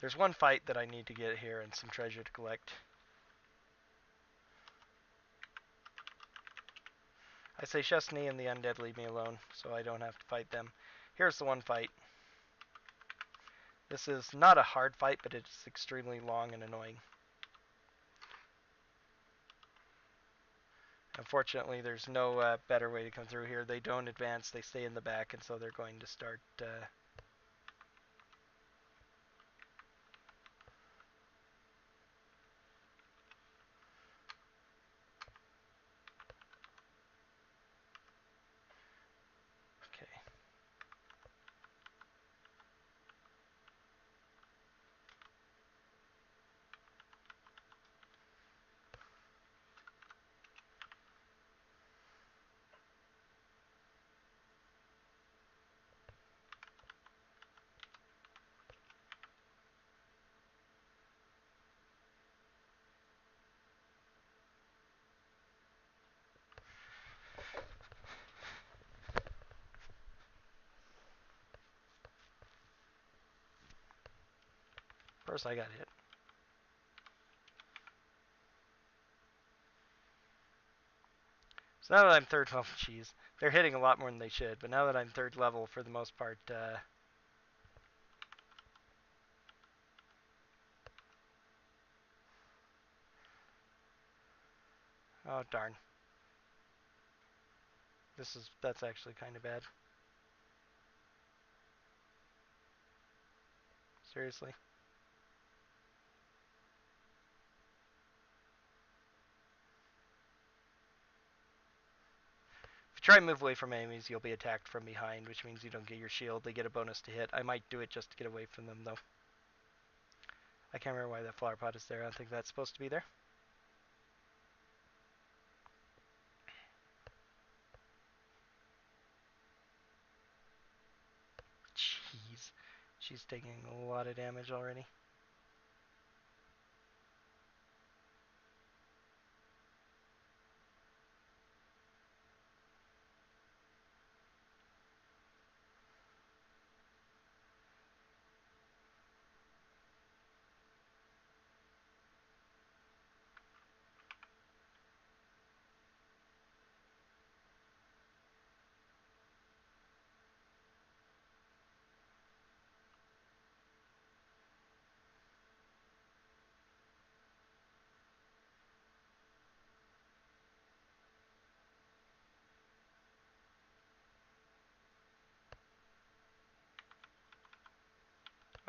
There's one fight that I need to get here and some treasure to collect. I say Chesney and the undead leave me alone, so I don't have to fight them. Here's the one fight. This is not a hard fight, but it's extremely long and annoying. Unfortunately, there's no better way to come through here. They don't advance, they stay in the back, and so they're going to start... Okay. Of course I got hit. So now that I'm third level, geez, they're hitting a lot more than they should, but now that I'm third level, for the most part, oh darn. That's actually kind of bad. Seriously. try and move away from enemies, you'll be attacked from behind, which means you don't get your shield. They get a bonus to hit. I might do it just to get away from them, though. I can't remember why that flower pot is there. I don't think that's supposed to be there. Jeez. She's taking a lot of damage already.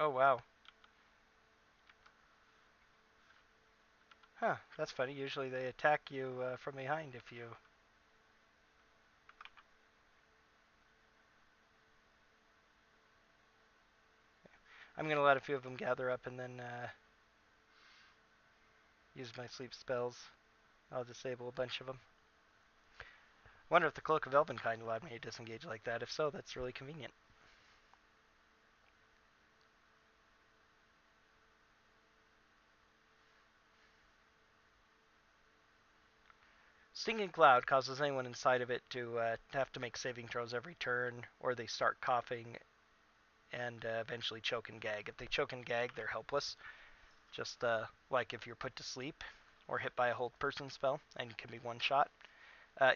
Oh, wow. Huh, that's funny. Usually they attack you from behind if you... I'm going to let a few of them gather up and then use my sleep spells. I'll disable a bunch of them. Wonder if the Cloak of Elvenkind allowed me to disengage like that. If so, that's really convenient. Stinging Cloud causes anyone inside of it to have to make saving throws every turn, or they start coughing and eventually choke and gag. If they choke and gag, they're helpless. Just like if you're put to sleep or hit by a hold person spell and can be one shot.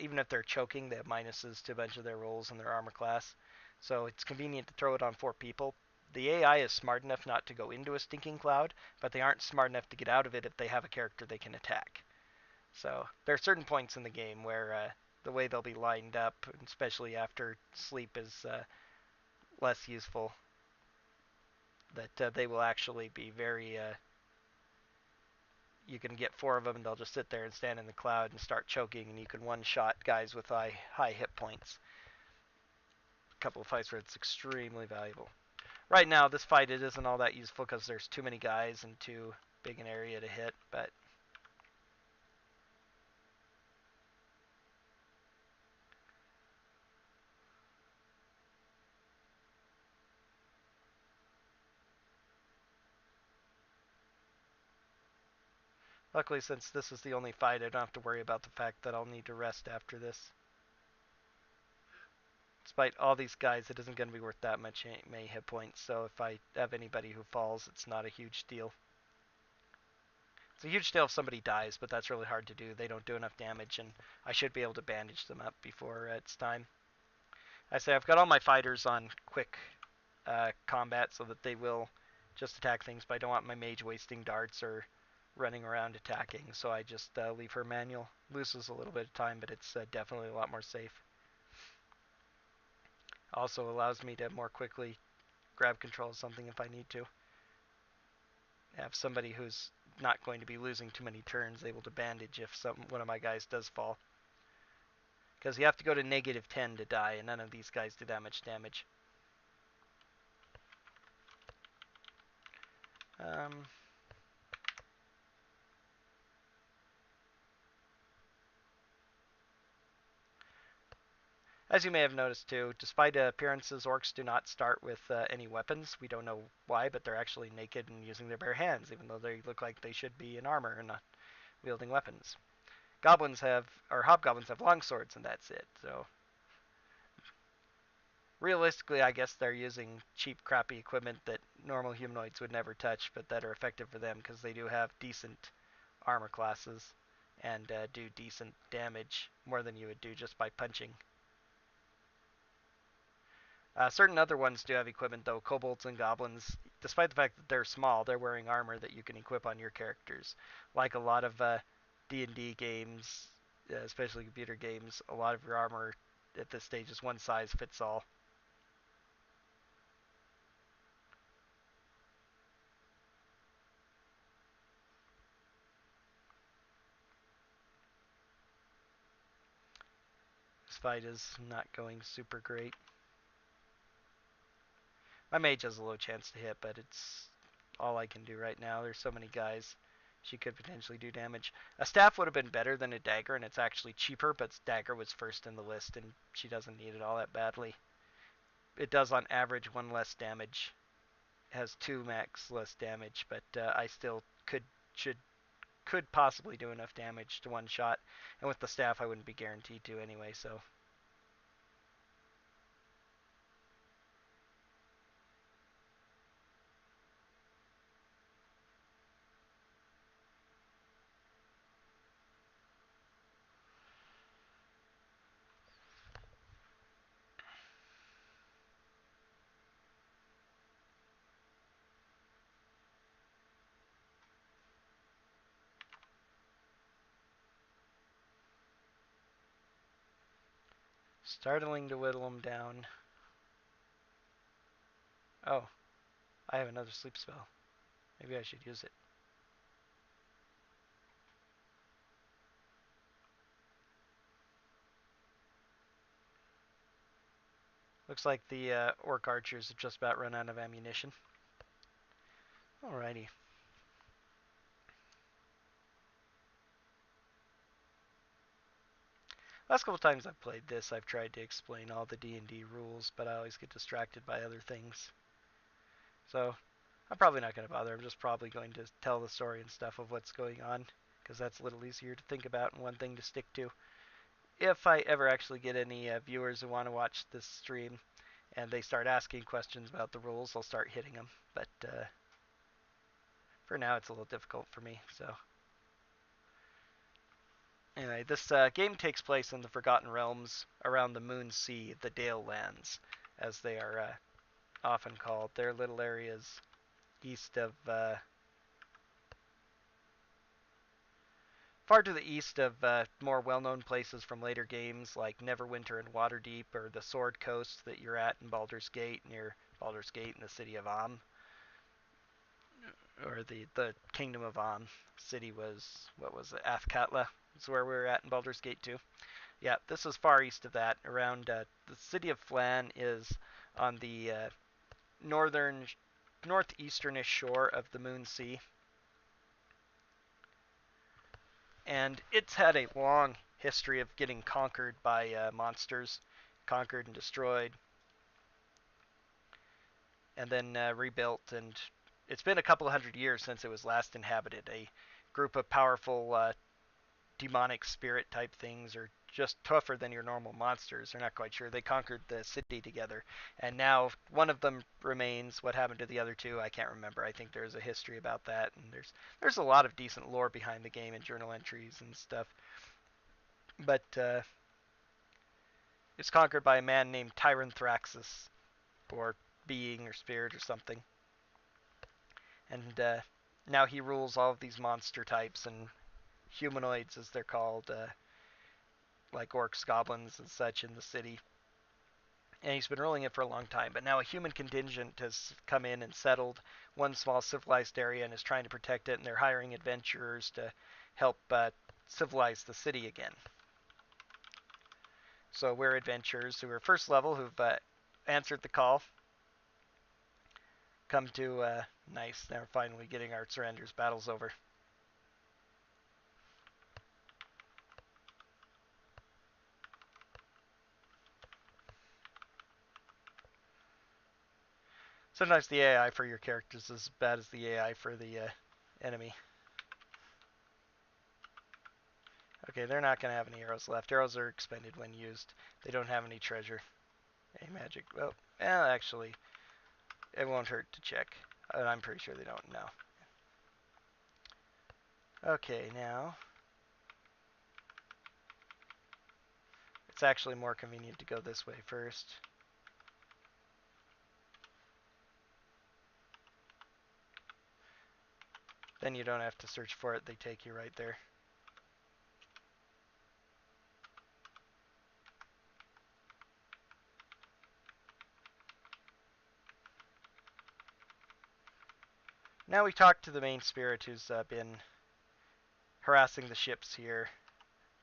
Even if they're choking, they have minuses to a bunch of their rolls in their armor class. So it's convenient to throw it on 4 people. The AI is smart enough not to go into a Stinking Cloud, but they aren't smart enough to get out of it if they have a character they can attack. So there are certain points in the game where the way they'll be lined up, especially after sleep is less useful, that they will actually be very... you can get 4 of them and they'll just sit there and stand in the cloud and start choking, and you can one-shot guys with high hit points. A couple of fights where it's extremely valuable. Right now, this fight, it isn't all that useful because there's too many guys and too big an area to hit, but... Luckily, since this is the only fight, I don't have to worry about the fact that I'll need to rest after this. Despite all these guys, it isn't going to be worth that much May hit points, so if I have anybody who falls, it's not a huge deal. It's a huge deal if somebody dies, but that's really hard to do. They don't do enough damage, and I should be able to bandage them up before it's time. I say I've got all my fighters on quick combat so that they will just attack things, but I don't want my mage wasting darts or running around attacking, so I just leave her manual. Loses a little bit of time, but it's definitely a lot more safe. Also allows me to more quickly grab control of something if I need to. Have somebody who's not going to be losing too many turns able to bandage if one of my guys does fall. Because you have to go to -10 to die, and none of these guys do that much damage. As you may have noticed too, despite appearances, orcs do not start with any weapons. We don't know why, but they're actually naked and using their bare hands, even though they look like they should be in armor and not wielding weapons. Goblins have, or hobgoblins have long swords, and that's it. So realistically, I guess they're using cheap, crappy equipment that normal humanoids would never touch, but that are effective for them because they do have decent armor classes and do decent damage, more than you would do just by punching. Certain other ones do have equipment, though. Kobolds and goblins, despite the fact that they're small, they're wearing armor that you can equip on your characters. Like a lot of D&D games, especially computer games, a lot of your armor at this stage is one size fits all. This fight is not going super great. My mage has a low chance to hit, but it's all I can do right now. There's so many guys. She could potentially do damage. A staff would have been better than a dagger, and it's actually cheaper, but dagger was first in the list, and she doesn't need it all that badly. It does on average 1 less damage. It has 2 max less damage, but I still could possibly do enough damage to one shot. And with the staff, I wouldn't be guaranteed to anyway, so. Startling to whittle them down. Oh, I have another sleep spell. Maybe I should use it. Looks like the orc archers have just about run out of ammunition. Alrighty. Last couple times I've played this, I've tried to explain all the D&D rules, but I always get distracted by other things. So I'm probably not going to bother. I'm just probably going to tell the story and stuff of what's going on, because that's a little easier to think about and one thing to stick to. If I ever actually get any viewers who want to watch this stream and they start asking questions about the rules, I'll start hitting them. But for now, it's a little difficult for me. So anyway, this game takes place in the Forgotten Realms around the Moon Sea, the Dale Lands, as they are often called. They're little areas east of, far to the east of more well-known places from later games like Neverwinter and Waterdeep, or the Sword Coast that you're at in Baldur's Gate, near Baldur's Gate in the city of Am, or the Kingdom of Am. City was, what was it, Athkatla? That's where we were at in Baldur's Gate too. Yeah, this is far east of that. Around the city of Flan is on the northeasternish shore of the Moon Sea, and it's had a long history of getting conquered by monsters, conquered and destroyed, and then rebuilt. And it's been a couple of 100 years since it was last inhabited. A group of powerful demonic spirit type things, or just tougher than your normal monsters. They're not quite sure. They conquered the city together, and now one of them remains. What happened to the other two, I can't remember. I think there's a history about that, and there's a lot of decent lore behind the game and journal entries and stuff. But it's conquered by a man named Tyranthraxis, or being, or spirit, or something. And now he rules all of these monster types and humanoids, as they're called, like orcs, goblins, and such in the city. And he's been ruling it for a long time. But now a human contingent has come in and settled one small civilized area and is trying to protect it, and they're hiring adventurers to help civilize the city again. So we're adventurers who are first level, who've answered the call. Come to, nice, now we're finally getting our surrenders. Battle's over. Sometimes the AI for your characters is as bad as the AI for the enemy. Okay, they're not going to have any arrows left. Arrows are expended when used. They don't have any treasure. A magic. Well, actually, it won't hurt to check. I'm pretty sure they don't know. Okay, now it's actually more convenient to go this way first. Then you don't have to search for it. They take you right there. Now we talk to the main spirit who's been harassing the ships here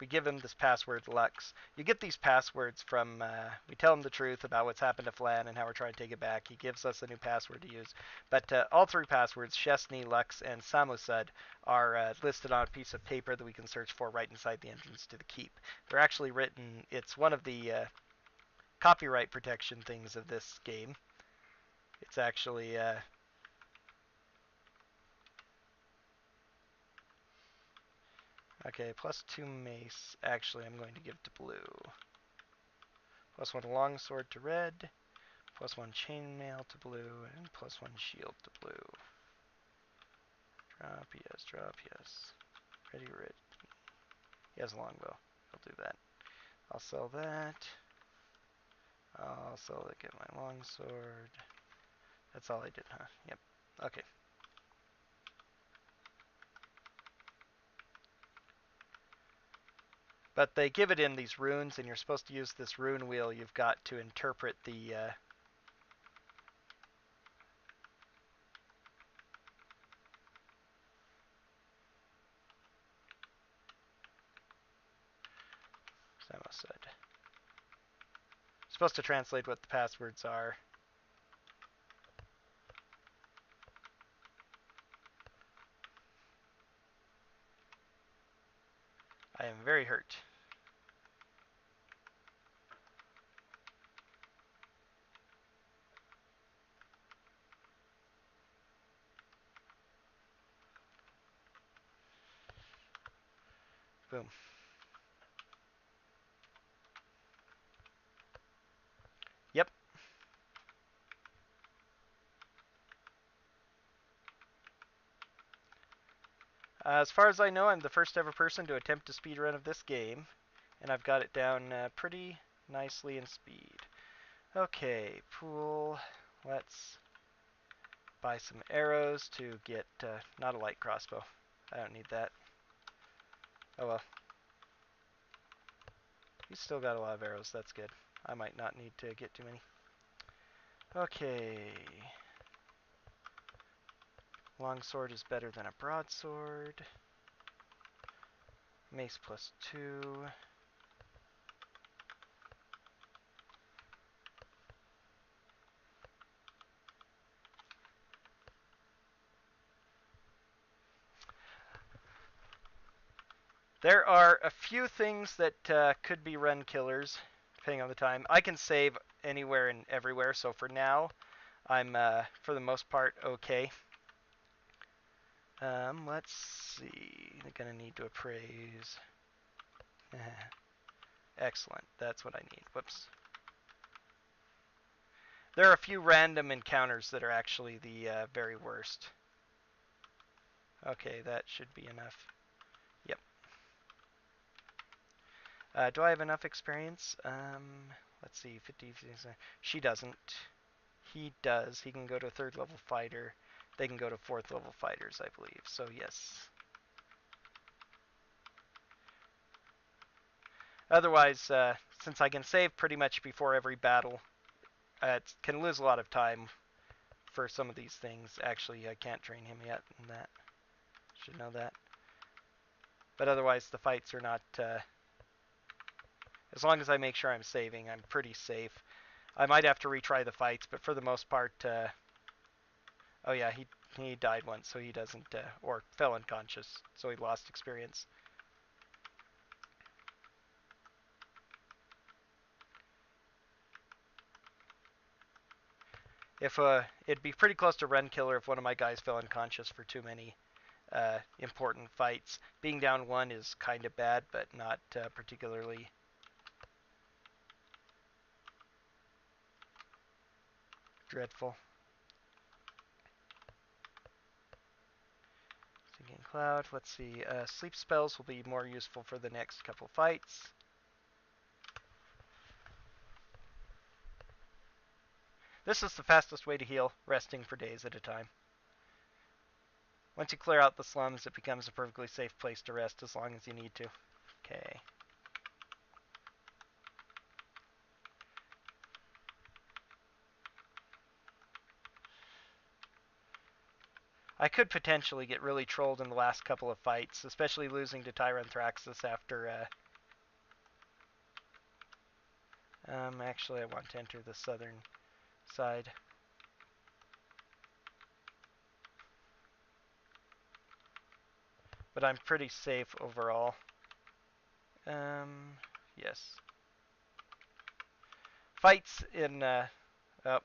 we give him this password, Lux. You get these passwords from, we tell him the truth about what's happened to Flan and how we're trying to take it back. He gives us a new password to use. But all three passwords, Chesney, Lux, and Samusud, are listed on a piece of paper that we can search for right inside the entrance to the keep. They're actually written, it's one of the copyright protection things of this game. It's actually... okay, +2 mace. Actually, I'm going to give to blue. +1 longsword to red. +1 chainmail to blue. And +1 shield to blue. Drop, yes, drop, yes. Ready, ready. He has a longbow. I'll do that. I'll sell that. I'll sell it, get my longsword. That's all I did, huh? Yep. Okay. But they give it in these runes, and you're supposed to use this rune wheel you've got to interpret the... Samusud. Supposed to translate what the passwords are. I am very hurt. Boom. Yep. As far as I know, I'm the first ever person to attempt a speedrun of this game, and I've got it down pretty nicely in speed. Okay, pool. Let's buy some arrows to get, not a light crossbow. I don't need that. Oh well. He's still got a lot of arrows, that's good. I might not need to get too many. Okay. Longsword is better than a broadsword. Mace +2. There are a few things that could be run killers, depending on the time. I can save anywhere and everywhere, so for now, I'm, for the most part, okay. Let's see. I'm gonna need to appraise. Excellent. That's what I need. Whoops. There are a few random encounters that are actually the very worst. Okay, that should be enough. Yep. Do I have enough experience? Let's see. 50. She doesn't. He does. He can go to 3rd level fighter. They can go to 4th level fighters, I believe. So yes. Otherwise, since I can save pretty much before every battle, it can lose a lot of time for some of these things. Actually, I can't train him yet in that. Should know that. But otherwise, the fights are not... as long as I make sure I'm saving, I'm pretty safe. I might have to retry the fights, but for the most part... oh yeah, he died once, so he doesn't... or fell unconscious, so he lost experience. If it'd be pretty close to run killer if one of my guys fell unconscious for too many important fights. Being down 1 is kind of bad, but not particularly dreadful. Sinking Cloud. Let's see. Sleep spells will be more useful for the next couple fights. This is the fastest way to heal, resting for days at a time. Once you clear out the slums, it becomes a perfectly safe place to rest as long as you need to. Okay. I could potentially get really trolled in the last couple of fights, especially losing to Tyranthraxus after Actually, I want to enter the southern side. But I'm pretty safe overall. Yes. Fights in, oh,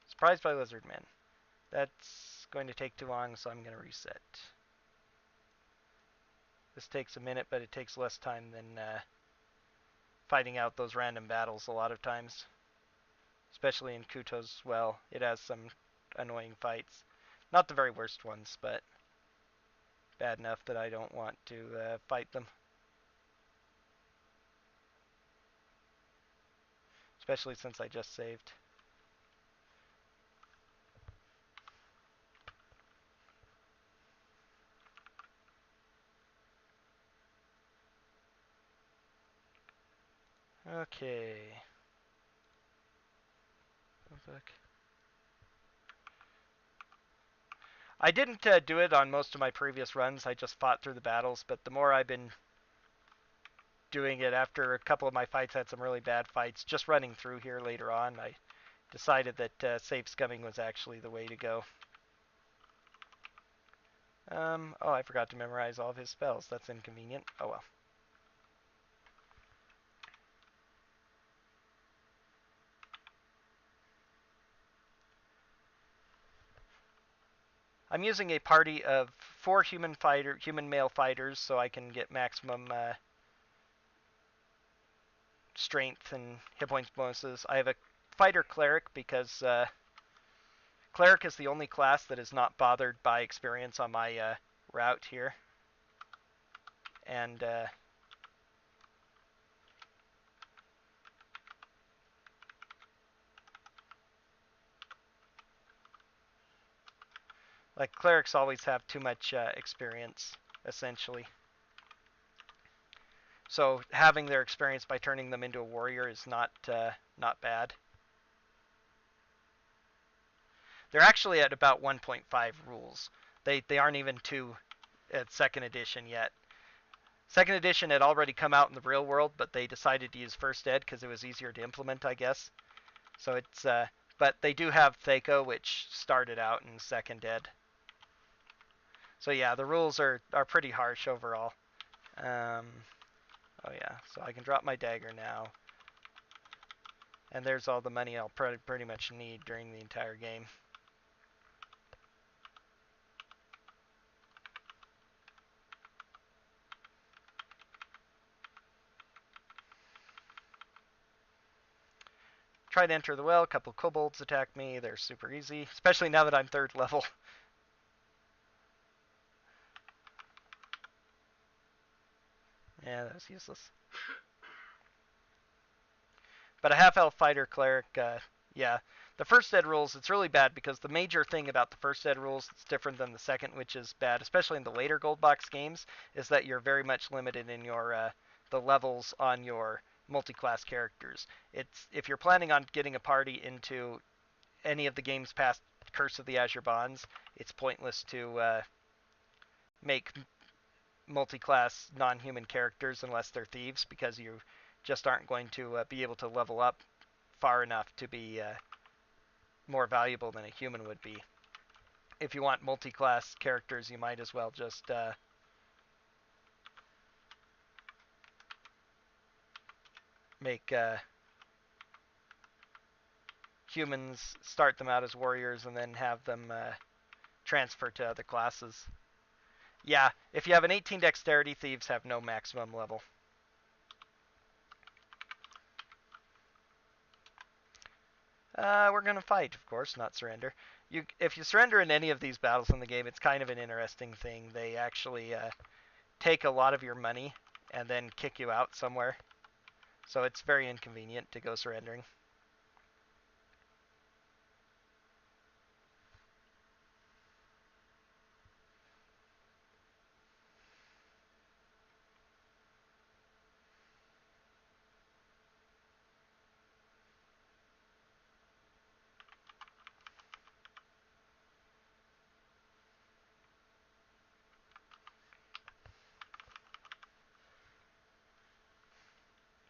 surprised by lizard men. That's going to take too long, so I'm going to reset. This takes a minute, but it takes less time than fighting out those random battles a lot of times. Especially in Kuto's well, it has some annoying fights. Not the very worst ones, but bad enough that I don't want to fight them. Especially since I just saved. Okay. Look. I didn't do it on most of my previous runs. I just fought through the battles, but the more I've been doing it after a couple of my fights had some really bad fights, just running through here later on, I decided that safe scumming was actually the way to go. Oh, I forgot to memorize all of his spells. That's inconvenient. Oh well. I'm using a party of 4 human male fighters, so I can get maximum strength and hit points bonuses. I have a fighter cleric because cleric is the only class that is not bothered by experience on my route here. And like clerics always have too much experience, essentially. So having their experience by turning them into a warrior is not bad. They're actually at about 1.5 rules. They aren't even 2 at second edition yet. Second edition had already come out in the real world, but they decided to use first ed because it was easier to implement, I guess. So it's but they do have Thaco, which started out in second ed. So yeah, the rules are pretty harsh overall. Oh yeah, so I can drop my dagger now. And there's all the money I'll pretty much need during the entire game. Try to enter the well, a couple kobolds attack me, they're super easy, especially now that I'm 3rd level. Yeah, that was useless. But a half-elf fighter cleric, yeah. The first ed rules, it's really bad because the major thing about the first ed rules that's different than the second, which is bad, especially in the later Gold Box games, is that you're very much limited in your the levels on your multi-class characters. It's if you're planning on getting a party into any of the games past Curse of the Azure Bonds, it's pointless to make multi-class non-human characters unless they're thieves, because you just aren't going to be able to level up far enough to be more valuable than a human would be. If you want multi-class characters, you might as well just make humans, start them out as warriors, and then have them transfer to other classes. Yeah, if you have an 18 dexterity, thieves have no maximum level. We're going to fight, of course, not surrender. If you surrender in any of these battles in the game, it's kind of an interesting thing. They actually take a lot of your money and then kick you out somewhere. So it's very inconvenient to go surrendering.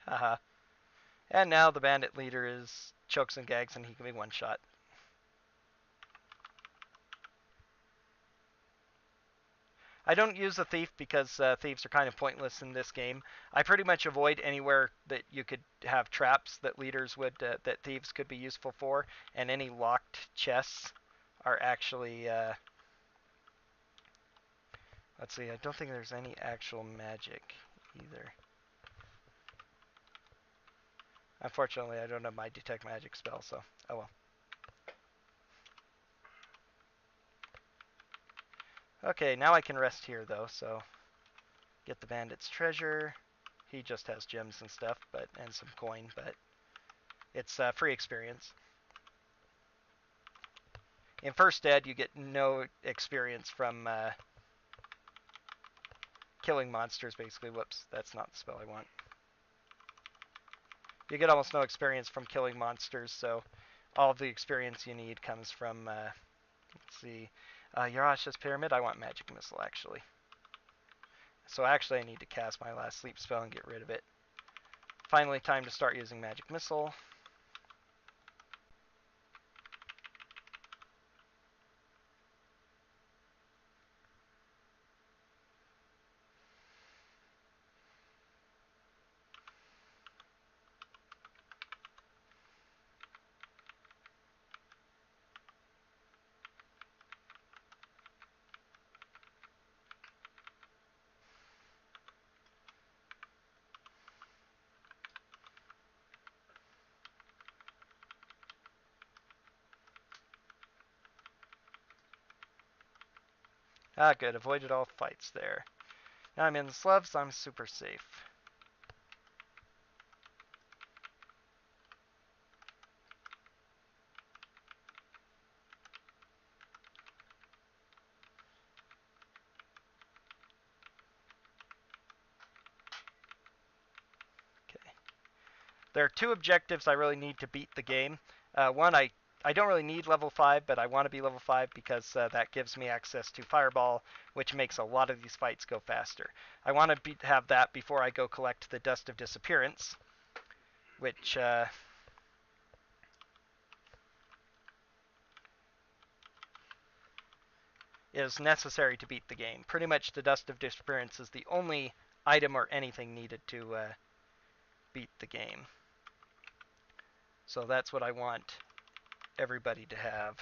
Haha. And now the bandit leader is chokes and gags, and he can be one-shot. I don't use a thief because thieves are kind of pointless in this game. I pretty much avoid anywhere that you could have traps that leaders would that thieves could be useful for, and any locked chests are actually. Let's see. I don't think there's any actual magic either. Unfortunately, I don't have my detect magic spell, so oh well. Okay, now I can rest here though, so get the bandit's treasure. He just has gems and stuff, and some coin, but it's free experience. In First Ed, you get no experience from killing monsters, basically. Whoops, that's not the spell I want. You get almost no experience from killing monsters, so all of the experience you need comes from, let's see, Yarash's Pyramid. I want Magic Missile, actually. So actually I need to cast my last sleep spell and get rid of it. Finally, time to start using Magic Missile. Ah, good. Avoided all fights there. Now I'm in the slubs. I'm super safe. Okay. There are two objectives I really need to beat the game. One, I don't really need level 5, but I want to be level 5 because that gives me access to Fireball, which makes a lot of these fights go faster. I want to have that before I go collect the Dust of Disappearance, which is necessary to beat the game. Pretty much the Dust of Disappearance is the only item or anything needed to beat the game. So that's what I want everybody to have.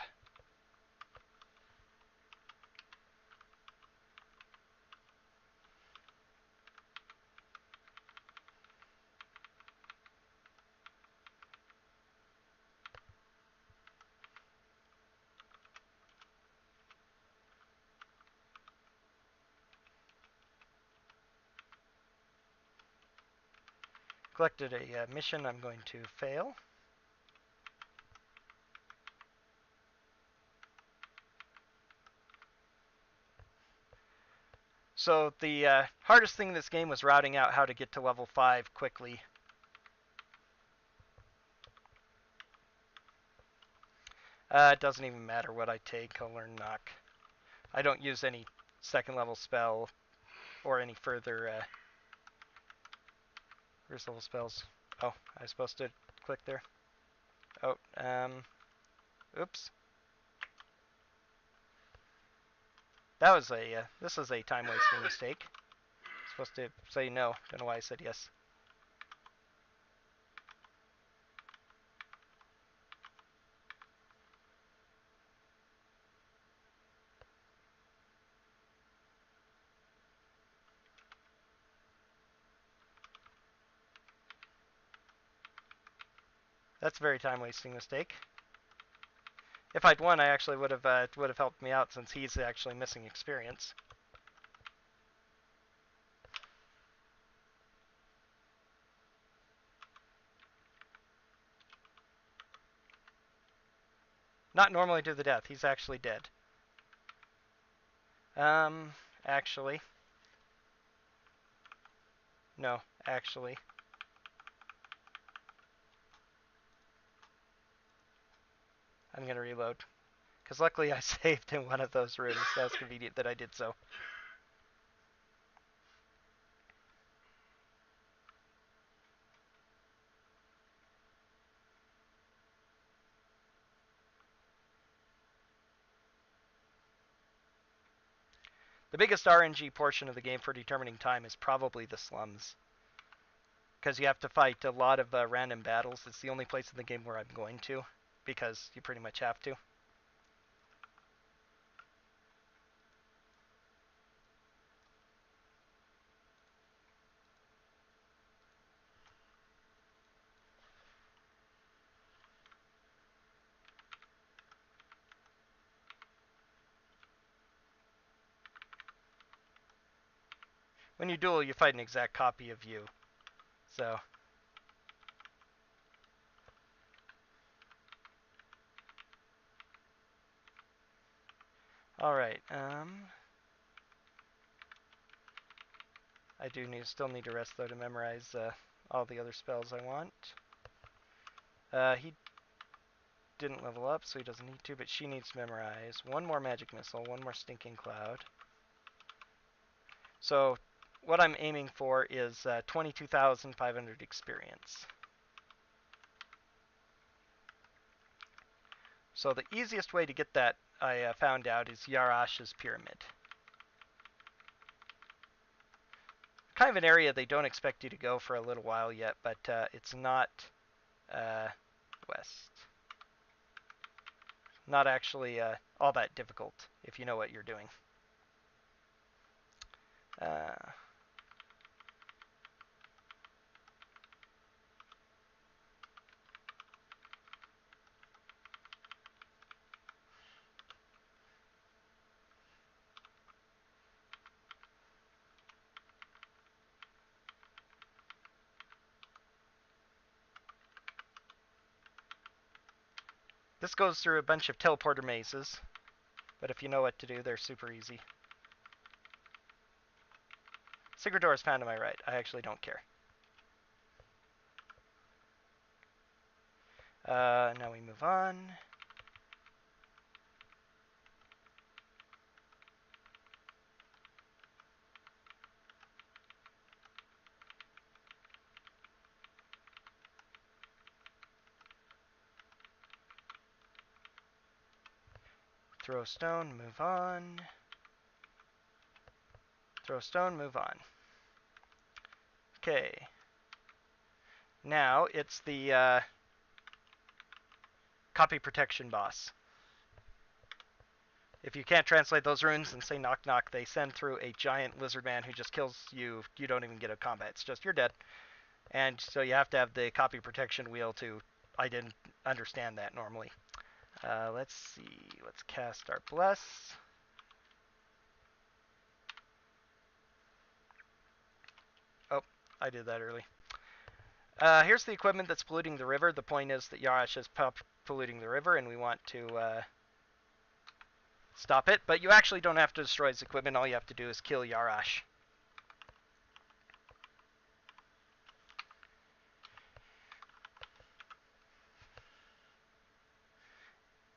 Collected a mission I'm going to fail. So the hardest thing in this game was routing out how to get to level 5 quickly. It doesn't even matter what I take, I'll learn Knock. I don't use any second level spell or any further first level spells. Oh, I was supposed to click there. Oh, oops. That was this is a time wasting mistake. Supposed to say no. Don't know why I said yes. That's a very time wasting mistake. If I'd won, I actually would have helped me out since he's actually missing experience. Not normally to the death. He's actually dead. Actually. No, actually. I'm going to reload. Because luckily I saved in one of those rooms. So it's convenient that I did so. The biggest RNG portion of the game for determining time is probably the slums. Because you have to fight a lot of random battles. It's the only place in the game where I'm going to, because you pretty much have to. When you duel, you fight an exact copy of you. So. Alright, I do still need to rest, though, to memorize all the other spells I want. He didn't level up, so he doesn't need to, but she needs to memorize one more magic missile, one more stinking cloud. So what I'm aiming for is 22,500 experience. So the easiest way to get that, I found out, is Yarash's Pyramid. Kind of an area they don't expect you to go for a little while yet, but it's not west. Not actually all that difficult if you know what you're doing. This goes through a bunch of teleporter mazes, but if you know what to do, they're super easy. Secret door is found to my right. I actually don't care. Now we move on. Throw stone, move on. Throw stone, move on. Okay. Now it's the copy protection boss. If you can't translate those runes and say knock knock, they send through a giant lizard man who just kills you. You don't even get a combat. It's just you're dead. And so you have to have the copy protection wheel to. I didn't understand that normally. Let's see. Let's cast our bless. Oh, I did that early. Here's the equipment that's polluting the river. The point is that Yarash is polluting the river, and we want to stop it. But you actually don't have to destroy his equipment. All you have to do is kill Yarash.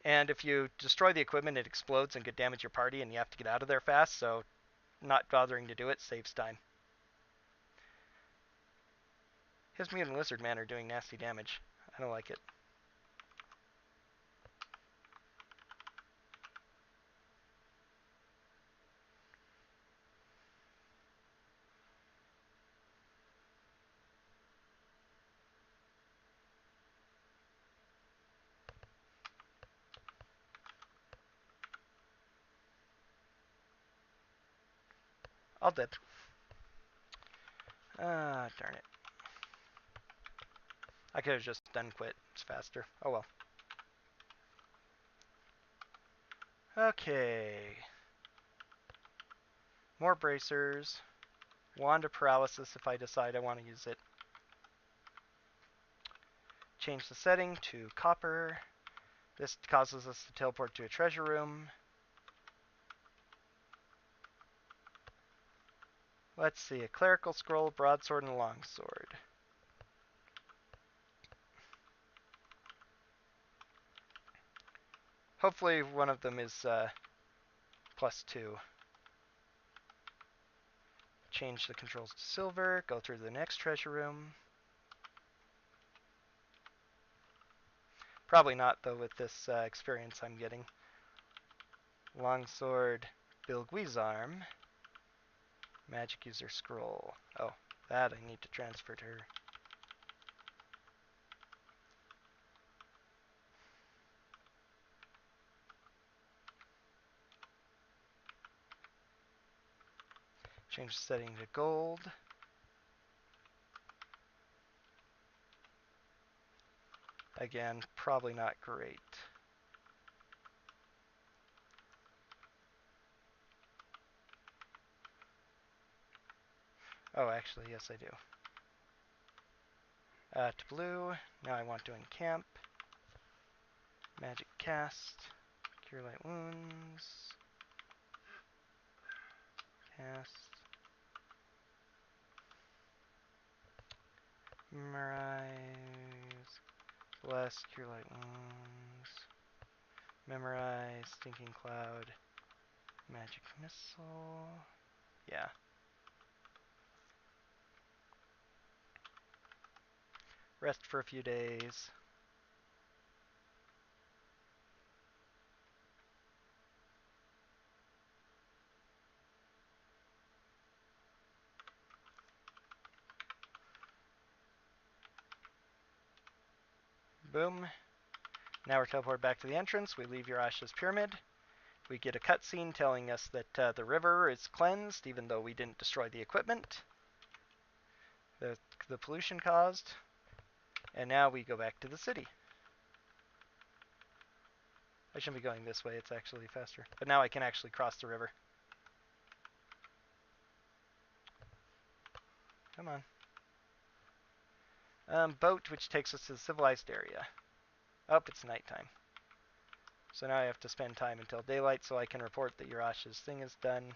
And if you destroy the equipment, it explodes and could damage your party, and you have to get out of there fast, so not bothering to do it saves time. His mutant lizard men are doing nasty damage. I don't like it. All dead. Darn it. I could have just done quit. It's faster. Oh well. Okay. More bracers. Wand of paralysis if I decide I want to use it. Change the setting to copper. This causes us to teleport to a treasure room. Let's see, a clerical scroll, broadsword, and a longsword. Hopefully one of them is +2. Change the controls to silver, go through the next treasure room. Probably not, though, with this experience I'm getting. Longsword, Bilguizarm. Magic user scroll. Oh, that I need to transfer to her. Change the setting to gold. Again, probably not great. Oh, actually, yes, I do. To blue. Now I want to encamp. Magic cast. Cure light wounds. Cast. Memorize. Bless. Cure light wounds. Memorize. Stinking cloud. Magic missile. Yeah. Rest for a few days. Boom. Now we're teleported back to the entrance. We leave Urash's pyramid. We get a cutscene telling us that the river is cleansed, even though we didn't destroy the equipment that the pollution caused. And now we go back to the city. I shouldn't be going this way, it's actually faster. But now I can actually cross the river. Come on. Boat, which takes us to the civilized area. Oh, it's nighttime. So now I have to spend time until daylight so I can report that Urash's thing is done.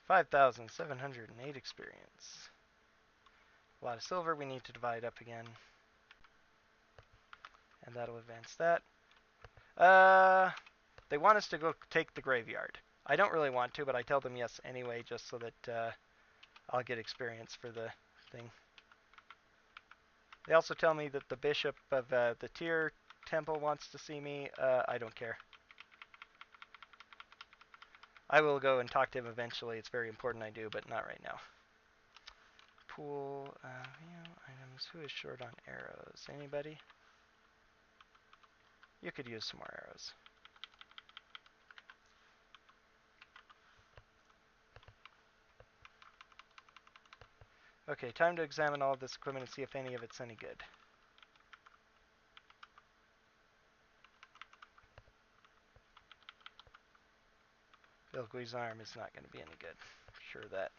$5,708 experience. A lot of silver we need to divide up again. And that'll advance that. They want us to go take the graveyard. I don't really want to, but I tell them yes anyway, just so that I'll get experience for the thing. They also tell me that the bishop of the Tyr temple wants to see me. I don't care. I will go and talk to him eventually. It's very important I do, but not right now. Pool view items. Who is short on arrows? Anybody? You could use some more arrows. Okay, time to examine all of this equipment and see if any of it's any good. Bilgui's arm is not going to be any good. Sure of that.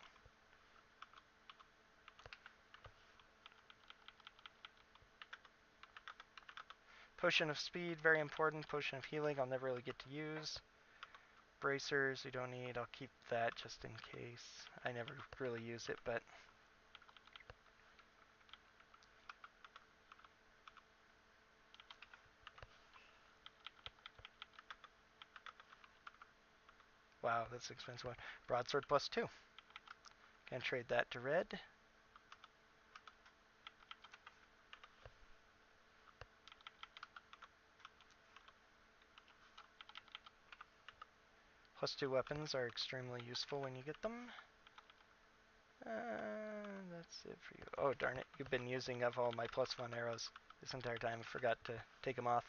Potion of speed, very important. Potion of healing, I'll never really get to use. Bracers, we don't need. I'll keep that just in case. I never really use it, but... Wow, that's an expensive one. Broadsword plus 2. Can trade that to red. Plus 2 weapons are extremely useful when you get them. That's it for you. Oh, darn it. You've been using up all my plus 1 arrows this entire time. I forgot to take them off.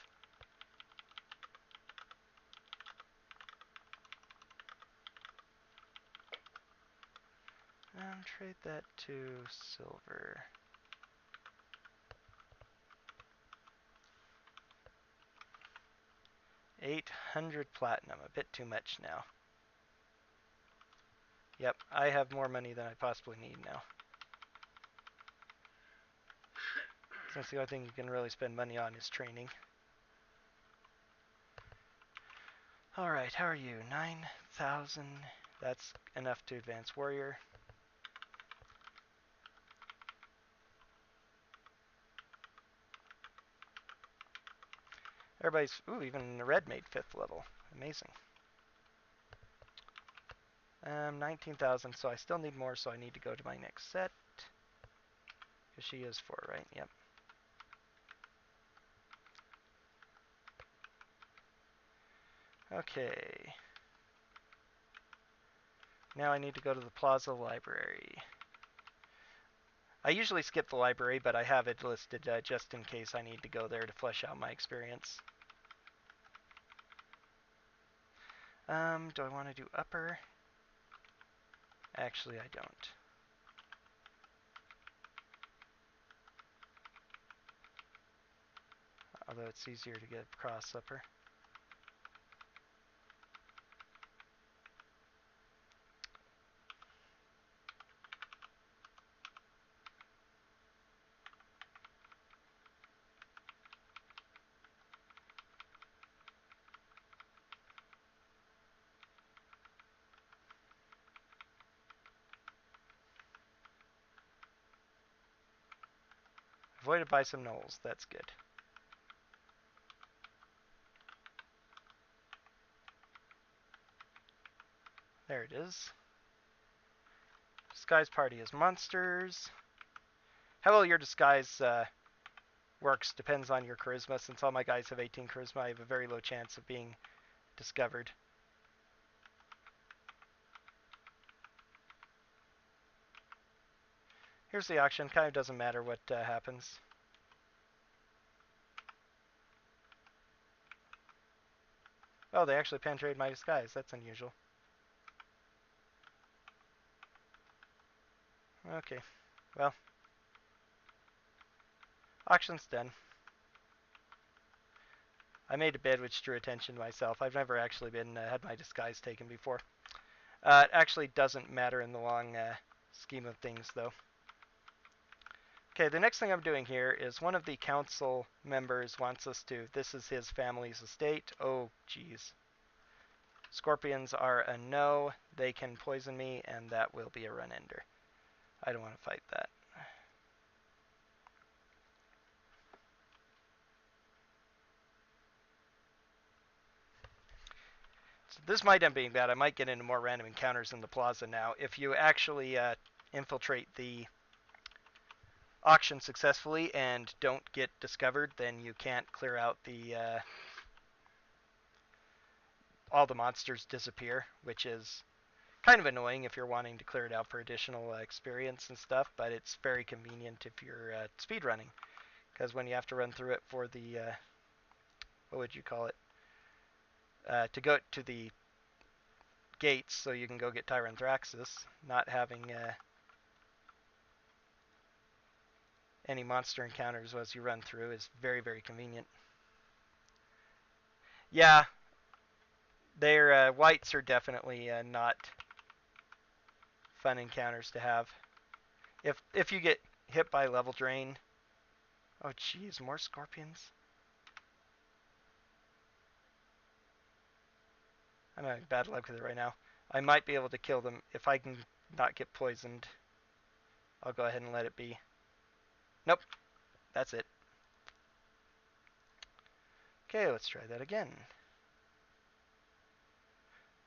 Trade that to silver. 800 platinum. A bit too much now. Yep, I have more money than I possibly need now. That's the only thing you can really spend money on is training. Alright, how are you? 9,000. That's enough to advance warrior. Everybody's, ooh, even the red made 5th level. Amazing. 19,000, so I still need more, so I need to go to my next set. Because she is 4, right? Yep. Okay. Now I need to go to the Plaza Library. I usually skip the library, but I have it listed just in case I need to go there to flesh out my experience. Do I want to do upper? Actually, I don't. Although it's easier to get across upper. Avoided by some knolls. That's good. There it is. Disguise party as monsters. How well your disguise works depends on your charisma. Since all my guys have 18 charisma, I have a very low chance of being discovered. Here's the auction. Kind of doesn't matter what happens. Oh, they actually penetrated my disguise. That's unusual. Okay. Well. Auction's done. I made a bid which drew attention to myself. I've never actually been had my disguise taken before. It actually doesn't matter in the long scheme of things, though. Okay, the next thing I'm doing here is one of the council members wants us to, this is his family's estate. Oh, geez. Scorpions are a no. They can poison me, and that will be a run-ender. I don't want to fight that. So this might end up being bad. I might get into more random encounters in the plaza now. If you actually infiltrate the auction successfully and don't get discovered, then you can't clear out the all the monsters disappear, which is kind of annoying if you're wanting to clear it out for additional experience and stuff, but it's very convenient if you're speedrunning, because when you have to run through it for the what would you call it, to go to the gates so you can go get Tyranthraxis, not having any monster encounters as you run through is very, very convenient. Yeah, their whites are definitely not fun encounters to have. If you get hit by level drain, oh geez, more scorpions. I'm having bad luck with it right now. I might be able to kill them if I can not get poisoned. I'll go ahead and let it be. Nope, that's it. Okay, let's try that again.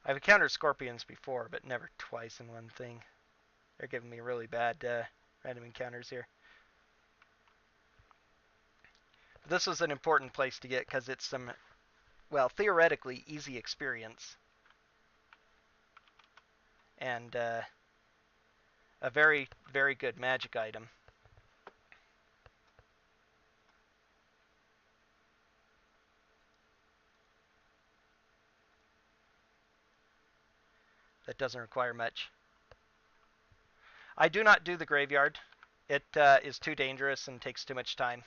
I've encountered scorpions before, but never twice in one thing. They're giving me really bad random encounters here. But this was an important place to get because it's some, well, theoretically easy experience. And a very, very good magic item. That doesn't require much. I do not do the graveyard. It is too dangerous and takes too much time.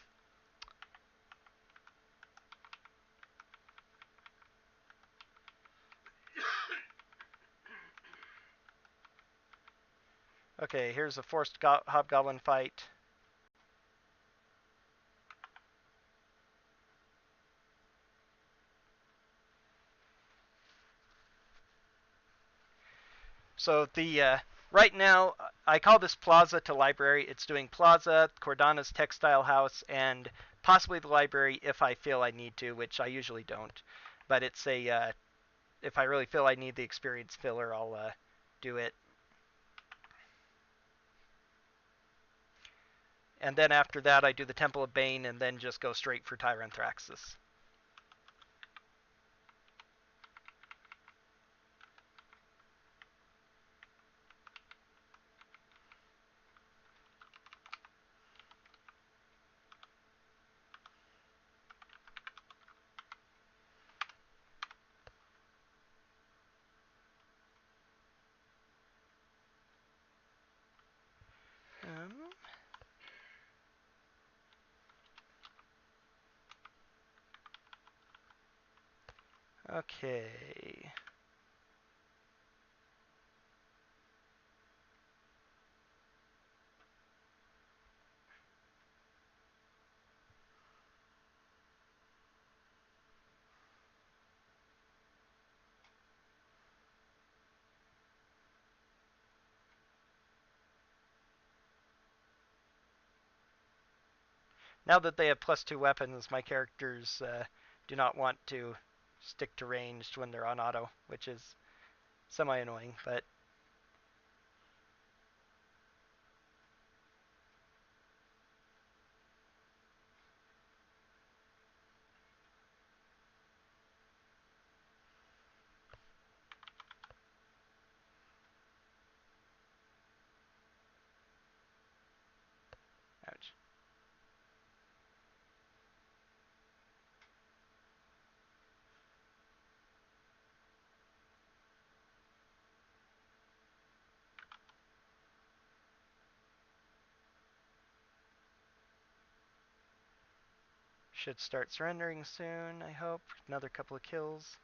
Okay, here's a forced hobgoblin fight. So the right now, I call this Plaza to Library. It's doing Plaza, Cordana's Textile House, and possibly the library if I feel I need to, which I usually don't. But it's a if I really feel I need the experience filler, I'll do it. And then after that, I do the Temple of Bane, and then just go straight for Tyranthraxis. Okay. Now that they have +2 weapons, my characters do not want to stick to ranged when they're on auto, which is semi-annoying, but... Ouch. Should start surrendering soon, I hope. Another couple of kills.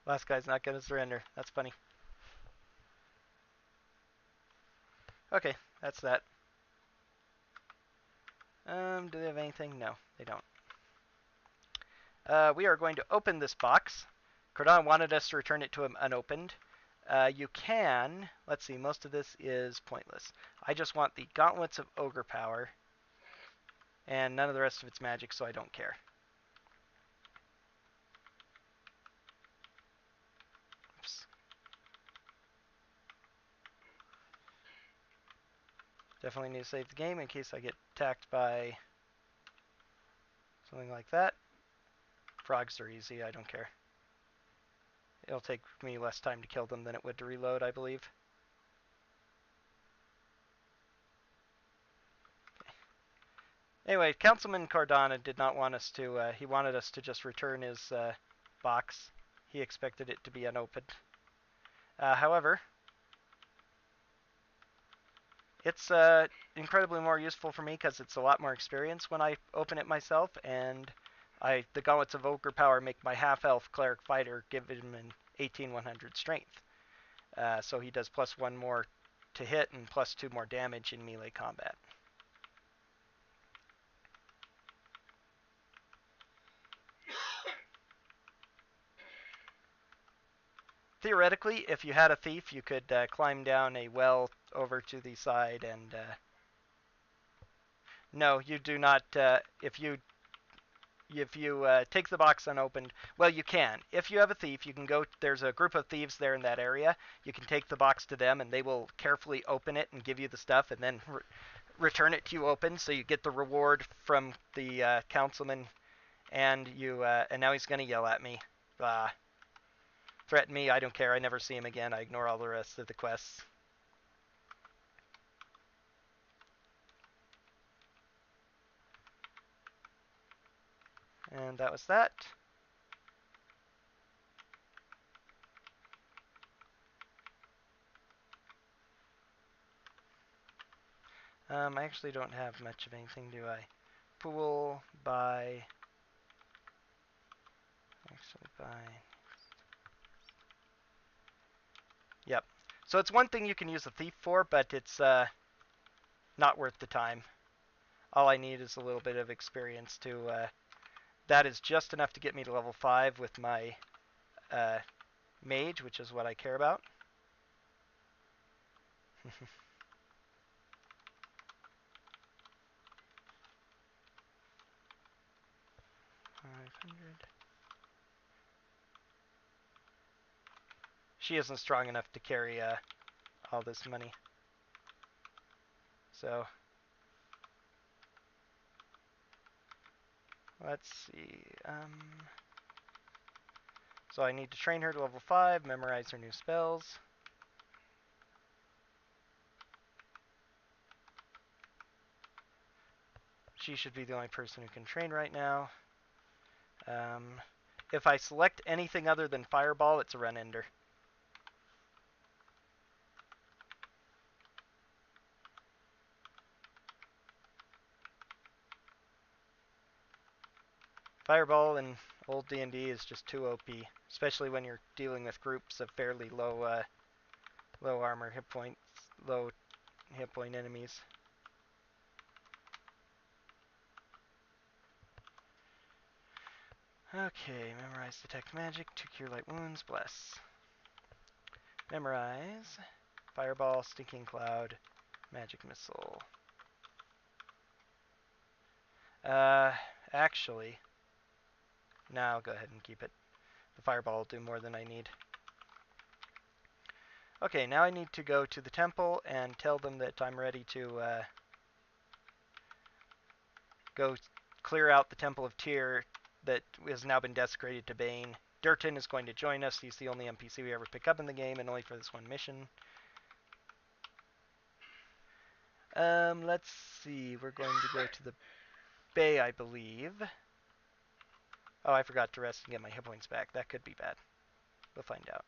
Last guy's not going to surrender. That's funny. Okay, that's that. Do they have anything? No, they don't. We are going to open this box. Cordon wanted us to return it to him unopened. You can, let's see, most of this is pointless. I just want the Gauntlets of Ogre Power, and none of the rest of its magic, so I don't care. Oops. Definitely need to save the game in case I get attacked by something like that. Frogs are easy, I don't care. It'll take me less time to kill them than it would to reload, I believe. Anyway, Councilman Cardona did not want us to, he wanted us to just return his box. He expected it to be unopened. However, it's incredibly more useful for me because it's a lot more experience when I open it myself, and the Gauntlets of Ogre Power make my half-elf cleric fighter give him an 18,100 strength. So he does +1 more to hit and +2 more damage in melee combat. Theoretically, if you had a thief, you could climb down a well over to the side and... No, you do not. If you take the box unopened, well, you can. If you have a thief, you can go. There's a group of thieves there in that area. You can take the box to them, and they will carefully open it and give you the stuff, and then return it to you open, so you get the reward from the councilman. And you. And now he's gonna yell at me. Threaten me. I don't care. I never see him again. I ignore all the rest of the quests. And that was that. I actually don't have much of anything, do I? Pool, buy. Actually, buy. Yep. So it's one thing you can use a thief for, but it's not worth the time. All I need is a little bit of experience to... that is just enough to get me to level 5 with my mage, which is what I care about. 500. She isn't strong enough to carry all this money. So let's see. So I need to train her to level 5, memorize her new spells. She should be the only person who can train right now. If I select anything other than Fireball, it's a run ender. Fireball in old D&D is just too OP, especially when you're dealing with groups of fairly low armor hit points, low hit point enemies. Okay, memorize detect magic, to cure light wounds, bless. Memorize, Fireball, Stinking Cloud, Magic Missile. Actually, no, I'll go ahead and keep it. The Fireball will do more than I need. Okay, now I need to go to the temple and tell them that I'm ready to go clear out the Temple of Tyr that has now been desecrated to Bane. Durton is going to join us. He's the only NPC we ever pick up in the game, and only for this one mission. Let's see. We're going to go to the bay, I believe. Oh, I forgot to rest and get my hit points back. That could be bad. We'll find out.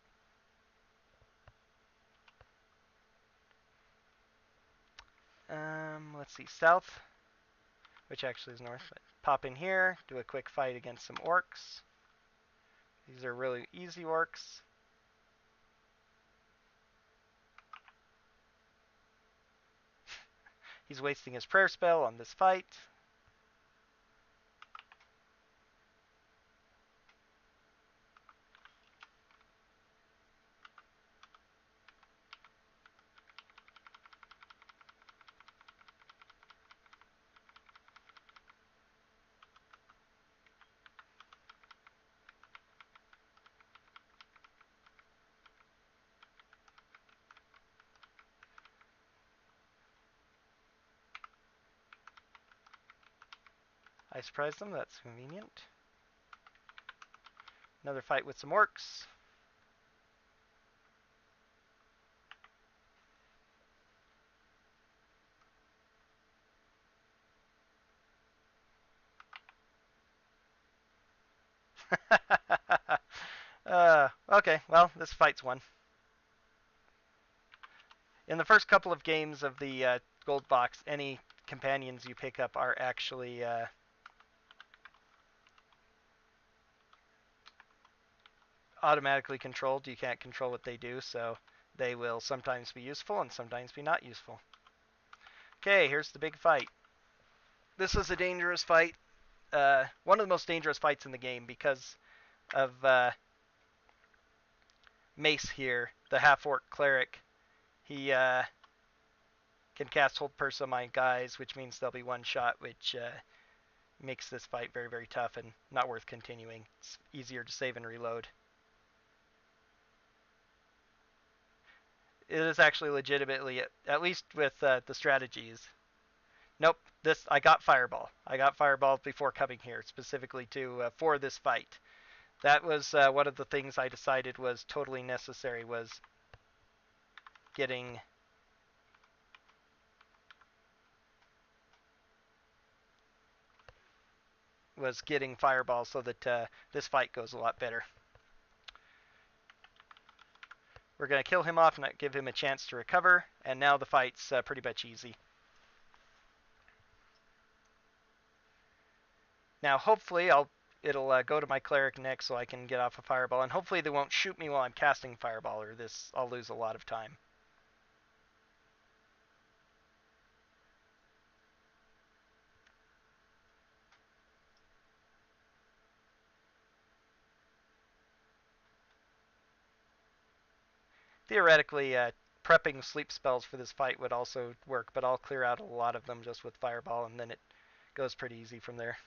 Let's see. South, which actually is north. Pop in here, do a quick fight against some orcs. These are really easy orcs. He's wasting his prayer spell on this fight. I surprised them, that's convenient. Another fight with some orcs. Okay, well, this fight's won. In the first couple of games of the Gold Box, any companions you pick up are actually automatically controlled. You can't control what they do, so they will sometimes be useful and sometimes be not useful. Okay, here's the big fight. This is a dangerous fight. One of the most dangerous fights in the game because of Mace here, the half-orc cleric. He can cast Hold Purse on my guys, which means they'll be one shot, which makes this fight very, very tough and not worth continuing. It's easier to save and reload. It is actually legitimately, at least with the strategies. Nope, I got Fireball. I got Fireball before coming here, specifically for this fight. That was one of the things I decided was totally necessary, was getting Fireball so that this fight goes a lot better. We're going to kill him off and not give him a chance to recover, and now the fight's pretty much easy. Now, hopefully, it'll go to my cleric next so I can get off a Fireball, and hopefully they won't shoot me while I'm casting Fireball, or I'll lose a lot of time. Theoretically, prepping sleep spells for this fight would also work, but I'll clear out a lot of them just with Fireball, and then it goes pretty easy from there.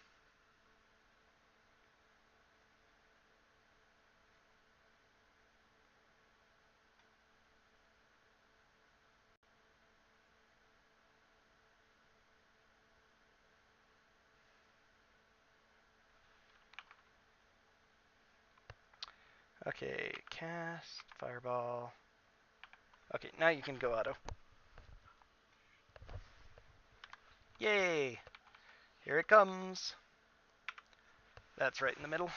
Okay, cast, Fireball. Okay, now you can go auto. Yay! Here it comes. That's right in the middle.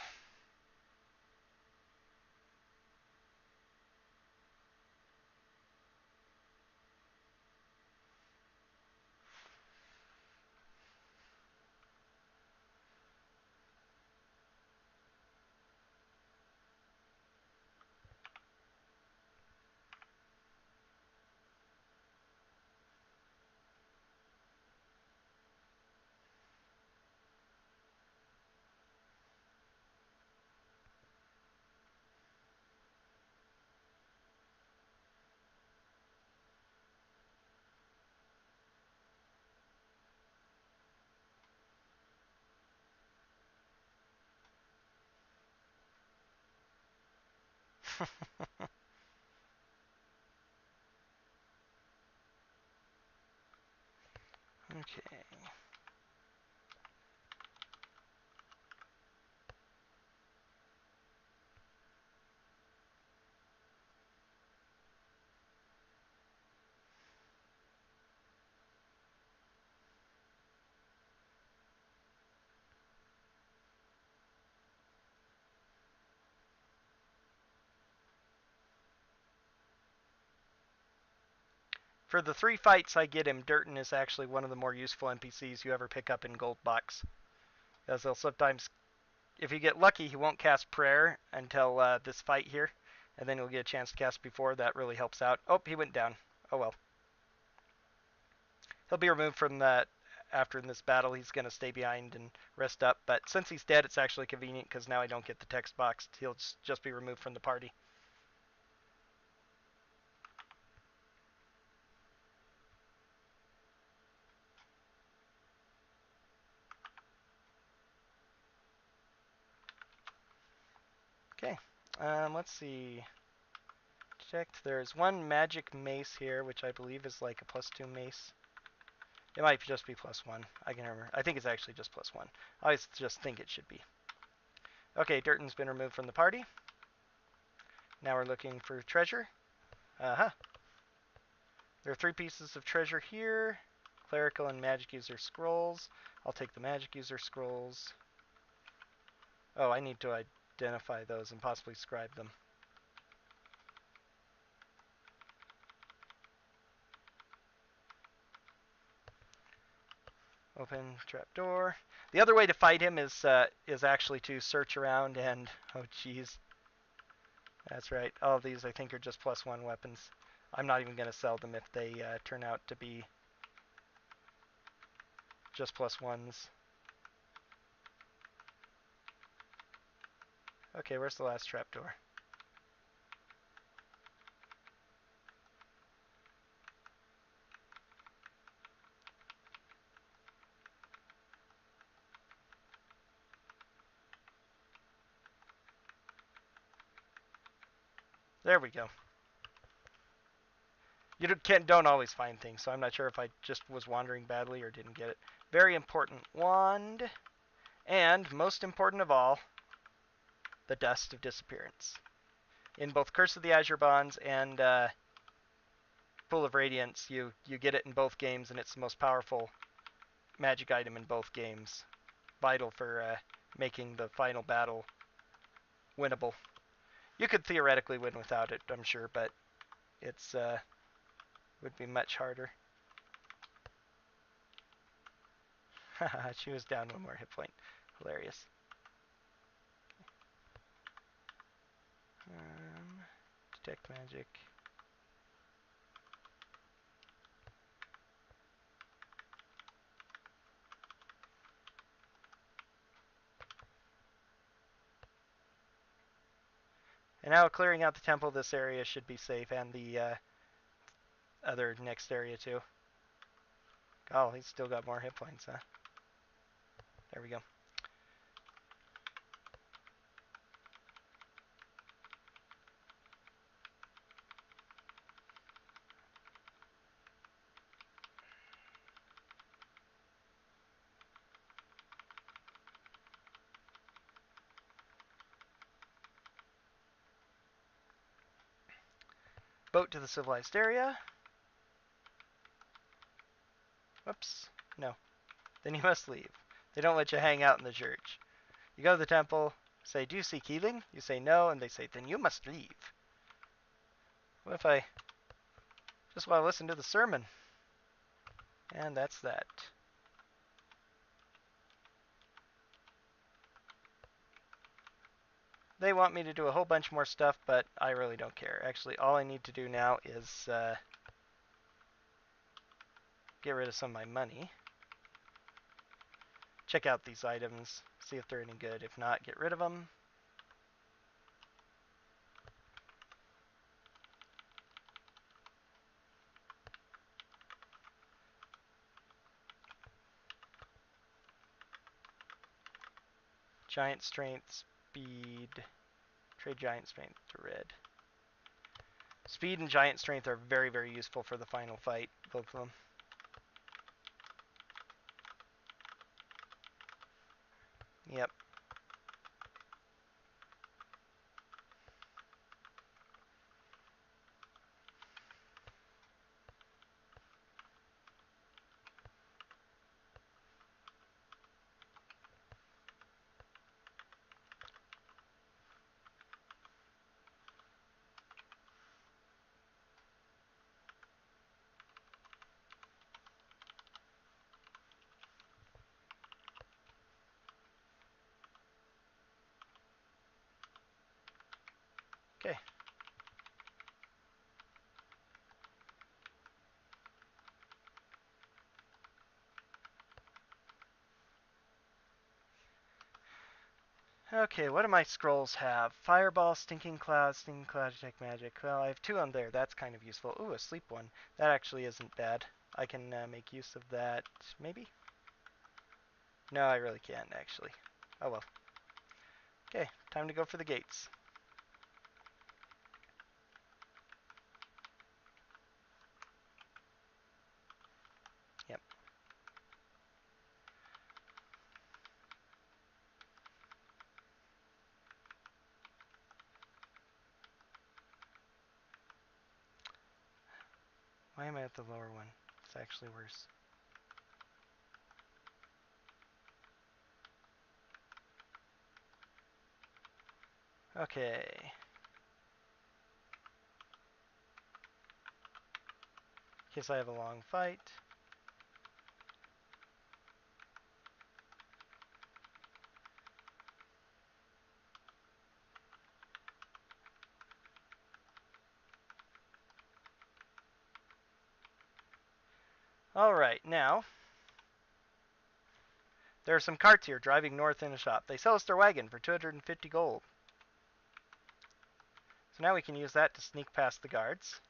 Okay. For the 3 fights I get him, Durton is actually one of the more useful NPCs you ever pick up in Gold Box. As he'll sometimes, if you get lucky, he won't cast Prayer until this fight here, and then you'll get a chance to cast before. That really helps out. Oh, he went down. Oh well. He'll be removed from that after this battle. He's going to stay behind and rest up, but since he's dead, it's actually convenient because now I don't get the text box. He'll just be removed from the party. Okay, let's see. Checked. There's one magic mace here, which I believe is like a +2 mace. It might just be +1. I can remember. I think it's actually just +1. I always just think it should be. Okay, Durton's been removed from the party. Now we're looking for treasure. Uh-huh. There are 3 pieces of treasure here. Clerical and magic user scrolls. I'll take the magic user scrolls. Oh, I need to identify those and possibly scribe them. Open trapdoor. The other way to fight him is actually to search around and oh jeez. That's right. All of these I think are just +1 weapons. I'm not even going to sell them if they turn out to be just +1s. Okay, where's the last trapdoor? There we go. You don't always find things, so I'm not sure if I just was wandering badly or didn't get it. Very important wand. And, most important of all, the Dust of Disappearance. In both Curse of the Azure Bonds and Pool of Radiance, you get it in both games, and it's the most powerful magic item in both games. Vital for making the final battle winnable. You could theoretically win without it, I'm sure, but it's would be much harder. Haha, she was down 1 more hit point. Hilarious. Detect magic. And now clearing out the temple, this area should be safe, and the other next area too. Oh, he's still got more hit points, huh? There we go. Boat to the civilized area. Whoops. No. Then you must leave. They don't let you hang out in the church. You go to the temple, say, do you seek healing? You say no, and they say, then you must leave. What if I just want to listen to the sermon? And that's that. They want me to do a whole bunch more stuff, but I really don't care. Actually, all I need to do now is get rid of some of my money. Check out these items, see if they're any good. If not, get rid of them. Giant strength, speed, trade giant strength to red. Speed and giant strength are very, very useful for the final fight, both of them. Yep. Okay. Okay, what do my scrolls have? Fireball, Stinking Cloud, Detect Magic. Well, I have 2 on there. That's kind of useful. Ooh, a sleep one. That actually isn't bad. I can make use of that, maybe? No, I really can't, actually. Oh well. Okay, time to go for the gates. Yep. Why am I at the lower one? It's actually worse. Okay. In case I have a long fight. Alright, now, there are some carts here driving north in a shop. They sell us their wagon for 250 gold. So now we can use that to sneak past the guards.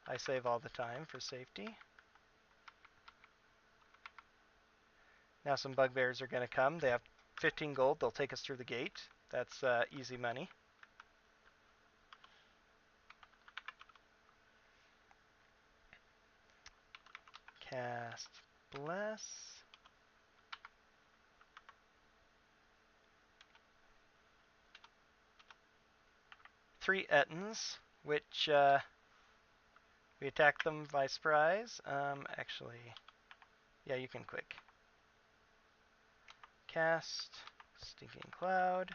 I save all the time for safety. Now some bugbears are going to come. They have 15 gold. They'll take us through the gate. That's easy money. Cast Bless. Three Ettins, which we attack them by surprise. Actually, yeah, you can quick. Cast Stinking Cloud.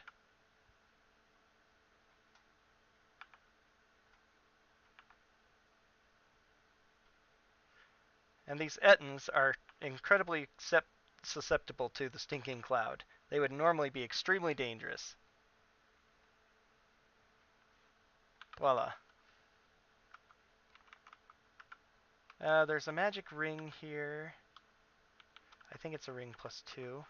And these Ettins are incredibly susceptible to the Stinking Cloud. They would normally be extremely dangerous. Voila. There's a magic ring here. I think it's a ring +2.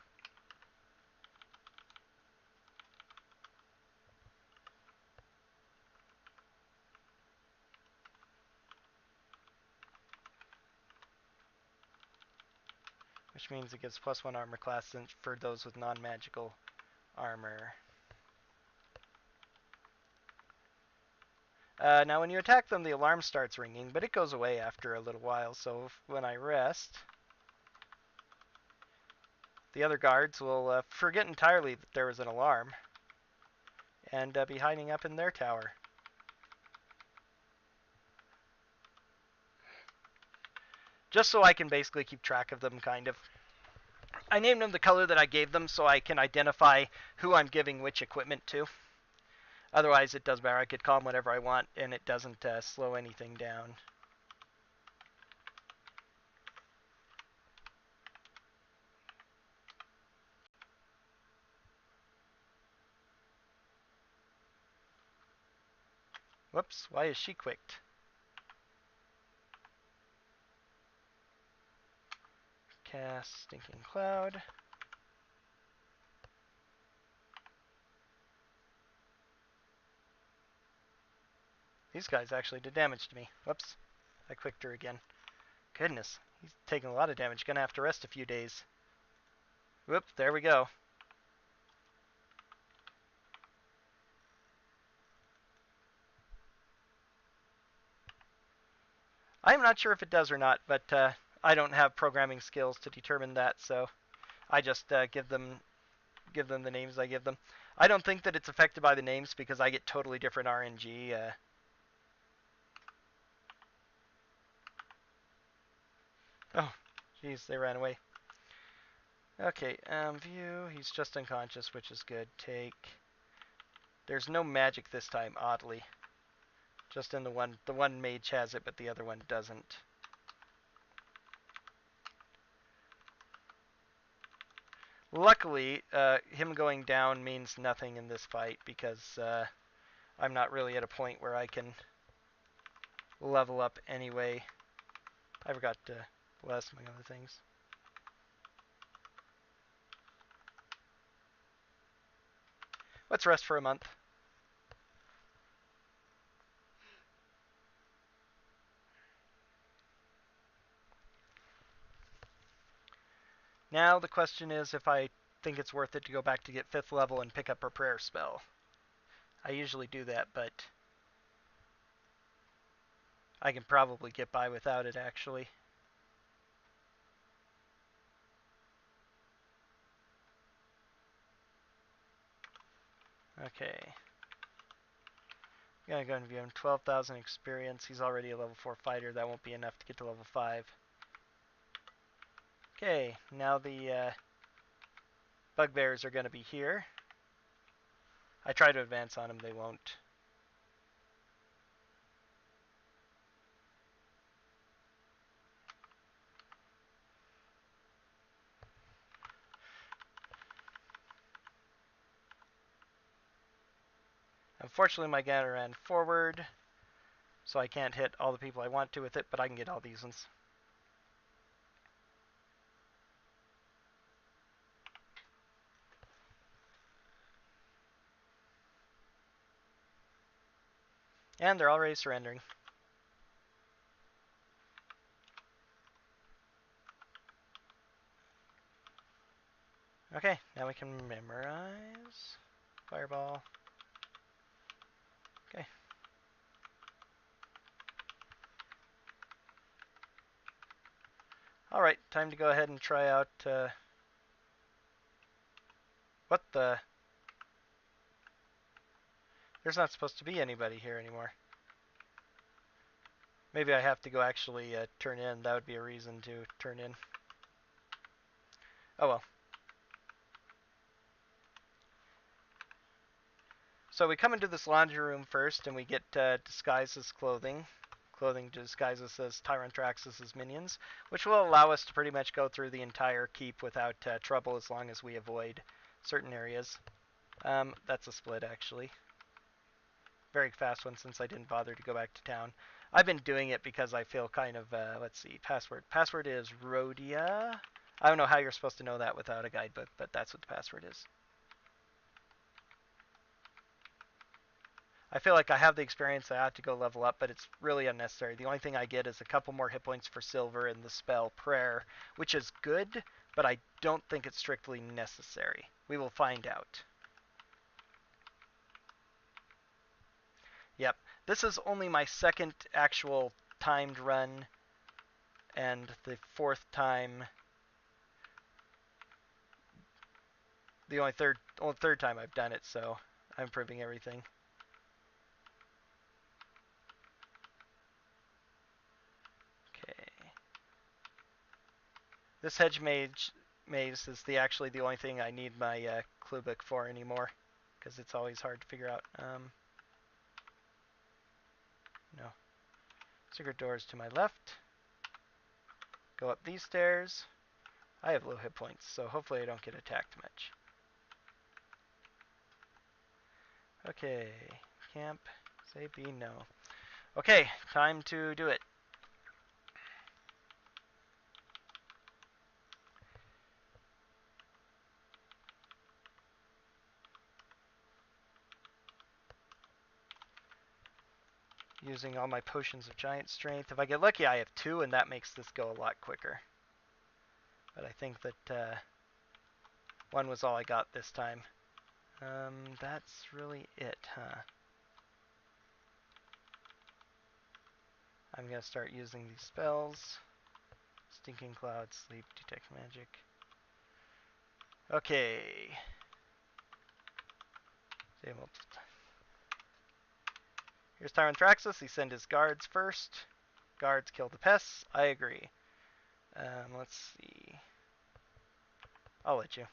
which means it gives +1 armor class for those with non-magical armor. Now when you attack them, the alarm starts ringing, but it goes away after a little while, so when I rest, the other guards will forget entirely that there was an alarm and be hiding up in their tower. Just so I can basically keep track of them, kind of. I named them the color that I gave them so I can identify who I'm giving which equipment to. Otherwise, it doesn't matter. I could call them whatever I want, and it doesn't slow anything down. Whoops, why is she quicked? Cast Stinking Cloud. These guys actually did damage to me. Whoops, I quicked her again. Goodness, he's taking a lot of damage. Gonna have to rest a few days. Whoop, there we go. I'm not sure if it does or not, but I don't have programming skills to determine that, so I just give them the names I give them. I don't think that it's affected by the names because I get totally different RNG. Oh, jeez, they ran away. Okay, view. He's just unconscious, which is good. Take. There's no magic this time, oddly. Just in the one mage has it, but the other one doesn't. Luckily, him going down means nothing in this fight because I'm not really at a point where I can level up anyway. I forgot to bless my other things. Let's rest for a month. Now the question is if I think it's worth it to go back to get 5th level and pick up a prayer spell. I usually do that, but I can probably get by without it, actually. Okay. I'm gonna go and view him. 12,000 experience. He's already a level 4 fighter. That won't be enough to get to level 5. Okay, now the bugbears are gonna be here. I try to advance on them, they won't. Unfortunately, my gunner ran forward, so I can't hit all the people I want to with it, but I can get all these ones. And they're already surrendering. Okay, now we can memorize. Fireball. Okay. Alright, time to go ahead and try out, what the? There's not supposed to be anybody here anymore. Maybe I have to go actually turn in. That would be a reason to turn in. Oh well. So we come into this laundry room first, and we get disguised as clothing. Clothing to disguise us as Tyrantraxus' minions, which will allow us to pretty much go through the entire keep without trouble as long as we avoid certain areas. That's a split, actually. Very fast one since I didn't bother to go back to town. I've been doing it because I feel kind of, let's see, password. Password is Rhodia. I don't know how you're supposed to know that without a guidebook, but that's what the password is. I feel like I have the experience. I have to go level up, but it's really unnecessary. The only thing I get is a couple more hit points for silver and the spell prayer, which is good, but I don't think it's strictly necessary. We will find out. Yep. This is only my second actual timed run, and the fourth time, the only third time I've done it, so I'm improving everything. Okay. This hedge maze is actually the only thing I need my clue book for anymore, because it's always hard to figure out. No. Secret doors to my left. Go up these stairs. I have low hit points, so hopefully I don't get attacked much. Okay. Camp. Say B, no. Okay, time to do it. Using all my potions of giant strength. If I get lucky, I have 2, and that makes this go a lot quicker. But I think that 1 was all I got this time. That's really it, huh? I'm going to start using these spells. Stinking Cloud, Sleep, Detect Magic. Okay. Here's Tyranthraxus. He sent his guards first. Guards kill the pests. I agree. Let's see. I'll let you.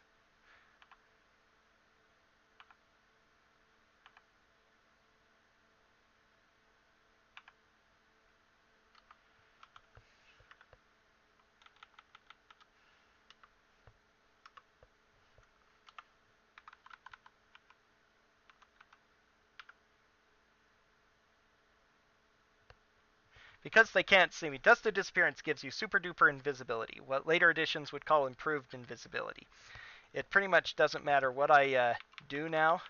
Because they can't see me, Dusted Disappearance gives you super duper invisibility, what later editions would call improved invisibility. It pretty much doesn't matter what I do now.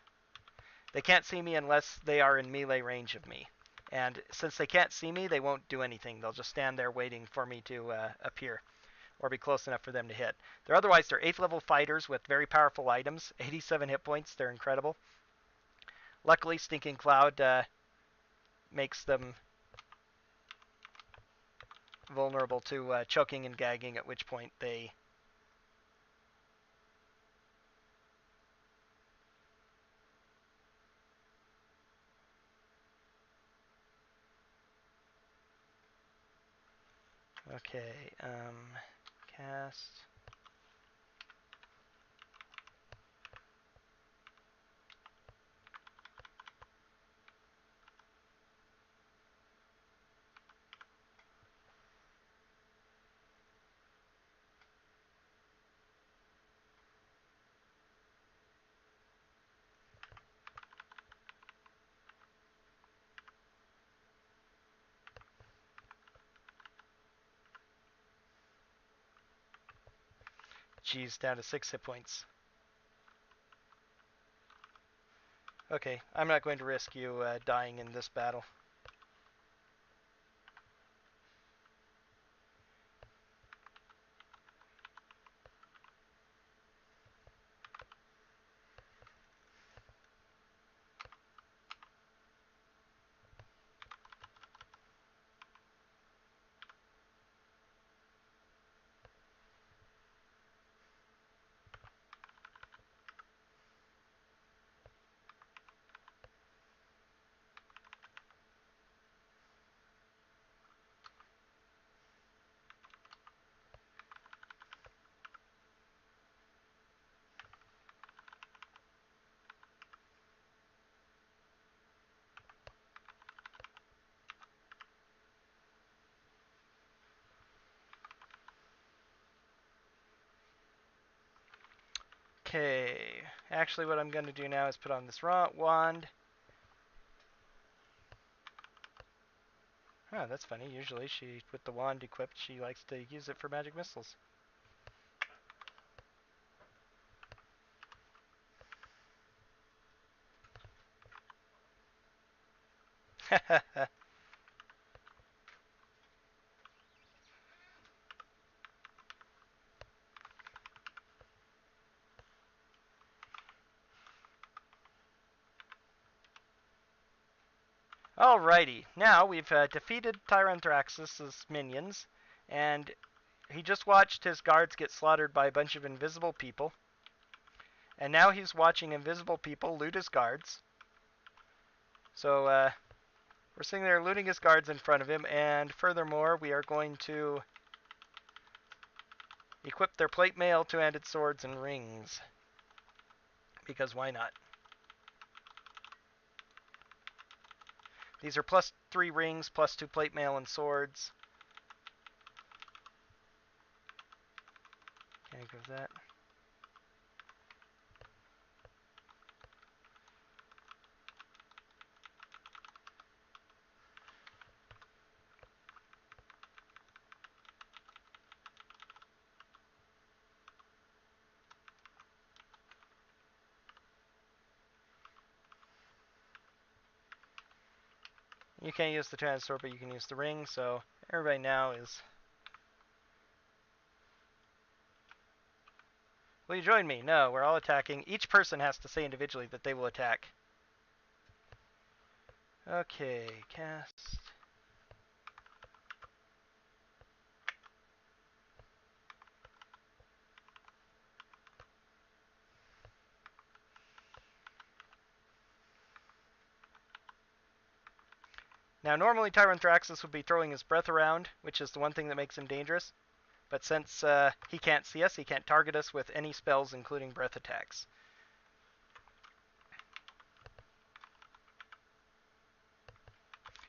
They can't see me unless they are in melee range of me. And since they can't see me, they won't do anything. They'll just stand there waiting for me to appear or be close enough for them to hit. They're 8th level fighters with very powerful items, 87 hit points. They're incredible. Luckily, Stinking Cloud makes them vulnerable to choking and gagging, at which point they okay, cast. Geez, down to 6 hit points. Okay, I'm not going to risk you dying in this battle. Okay, actually what I'm going to do now is put on this wand. Huh, that's funny. Usually with the wand equipped, she likes to use it for magic missiles. Alrighty, now we've defeated Tyranthraxus' minions, and he just watched his guards get slaughtered by a bunch of invisible people. And now he's watching invisible people loot his guards. So we're sitting there looting his guards in front of him, and furthermore, we are going to equip their plate mail, two-handed swords, and rings. Because why not? These are +3 rings, +2 plate mail and swords. Can't give that. You can't use the two-handed sword, but you can use the ring, so everybody now is... Will you join me? No, we're all attacking. Each person has to say individually that they will attack. Okay, cast. Now, normally Tyranthraxus would be throwing his breath around, which is the one thing that makes him dangerous. But since he can't see us, he can't target us with any spells, including breath attacks.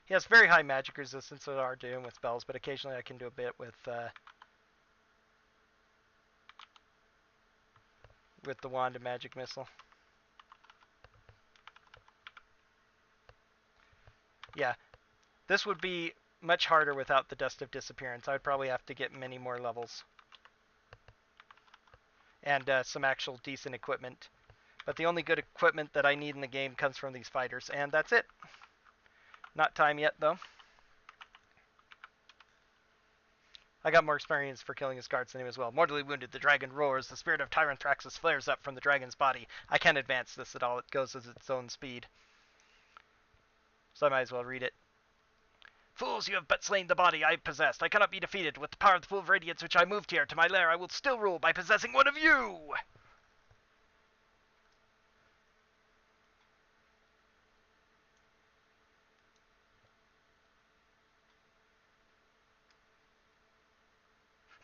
He has very high magic resistance, so hard to him with spells, but occasionally I can do a bit with the wand and magic missile. Yeah, this would be much harder without the Dust of Disappearance. I'd probably have to get many more levels. And some actual decent equipment. But the only good equipment that I need in the game comes from these fighters, and that's it. Not time yet, though. I got more experience for killing his guards than him as well. Mortally wounded, the dragon roars. The spirit of Tyranthraxus flares up from the dragon's body. I can't advance this at all. It goes at its own speed. So I might as well read it. Fools, you have but slain the body I possessed. I cannot be defeated. With the power of the Pool of Radiance which I moved here to my lair, I will still rule by possessing one of you!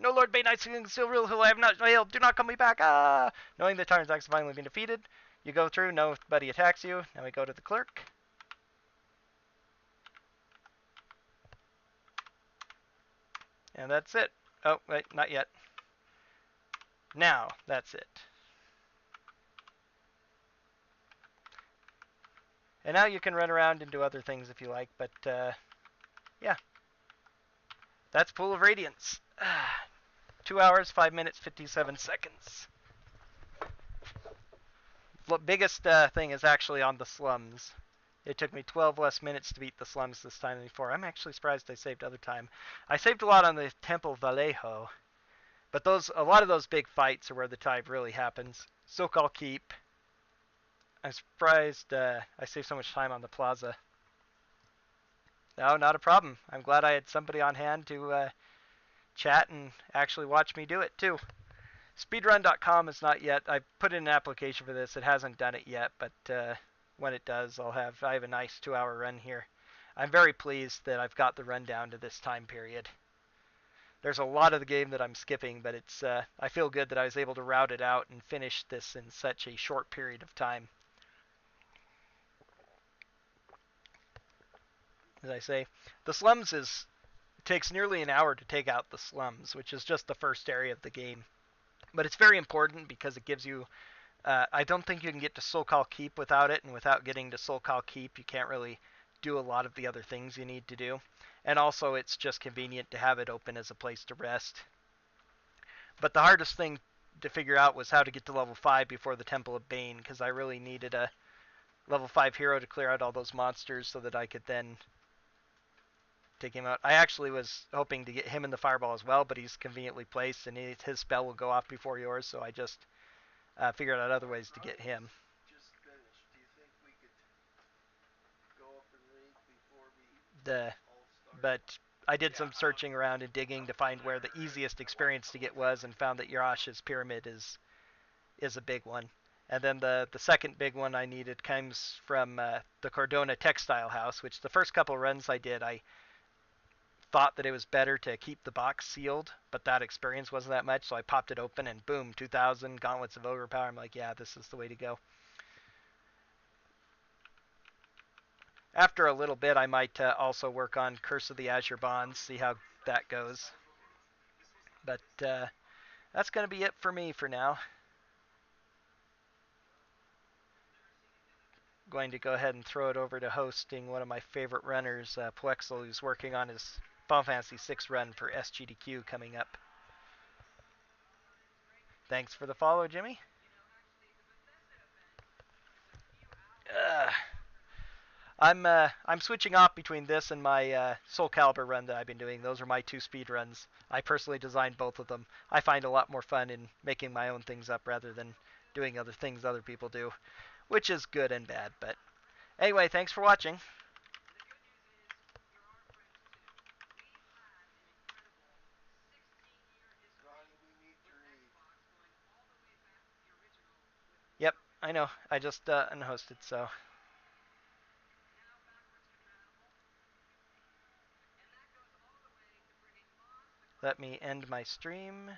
No, Lord Bane, I still rule who I have not failed. Do not call me back. Ah! Knowing the Tyranthraxus has finally been defeated, you go through, nobody attacks you. Now we go to the clerk. And that's it. Oh, wait, not yet. Now, that's it. And now you can run around and do other things if you like, but yeah. That's Pool of Radiance. 2 hours, 5 minutes, 57 seconds. The biggest thing is actually on the slums. It took me 12 less minutes to beat the slums this time than before. I'm actually surprised I saved other time. I saved a lot on the Temple Vallejo, but a lot of those big fights are where the tide really happens. Sokal Keep. I'm surprised I saved so much time on the plaza. No, not a problem. I'm glad I had somebody on hand to chat and actually watch me do it too. Speedrun.com is not yet. I put in an application for this. It hasn't done it yet, but when it does, I have a nice 2-hour run here. I'm very pleased that I've got the run down to this time period. There's a lot of the game that I'm skipping, but it's I feel good that I was able to route it out and finish this in such a short period of time. As I say, the slums takes nearly an hour to take out the slums, which is just the first area of the game. But it's very important because it gives you... I don't think you can get to Sokal Keep without it, and without getting to Sokal Keep, you can't really do a lot of the other things you need to do. And also, it's just convenient to have it open as a place to rest. But the hardest thing to figure out was how to get to level 5 before the Temple of Bane, because I really needed a level 5 hero to clear out all those monsters so that I could then take him out. I actually was hoping to get him in the fireball as well, but he's conveniently placed, and his spell will go off before yours, so I just figured out other ways to get him. The but I did some searching around and digging to find where the easiest experience to get was, and found that Yarash's pyramid is a big one. And then the second big one I needed comes from the Cordona Textile House, which the first couple runs I did, I thought that it was better to keep the box sealed, but that experience wasn't that much, so I popped it open and boom, 2,000 Gauntlets of Ogre Power. I'm like, yeah, this is the way to go. After a little bit, I might also work on Curse of the Azure Bonds, see how that goes. But that's going to be it for me for now. Going to go ahead and throw it over to hosting one of my favorite runners, Poexel, who's working on his Final Fantasy VI run for SGDQ coming up. Thanks for the follow, Jimmy. Uh, I'm switching off between this and my Soul Calibur run that I've been doing. Those are my two speed runs. I personally designed both of them. I find a lot more fun in making my own things up rather than doing other things other people do, which is good and bad. But anyway, thanks for watching. Yep, I know. I just unhosted, so let me end my stream.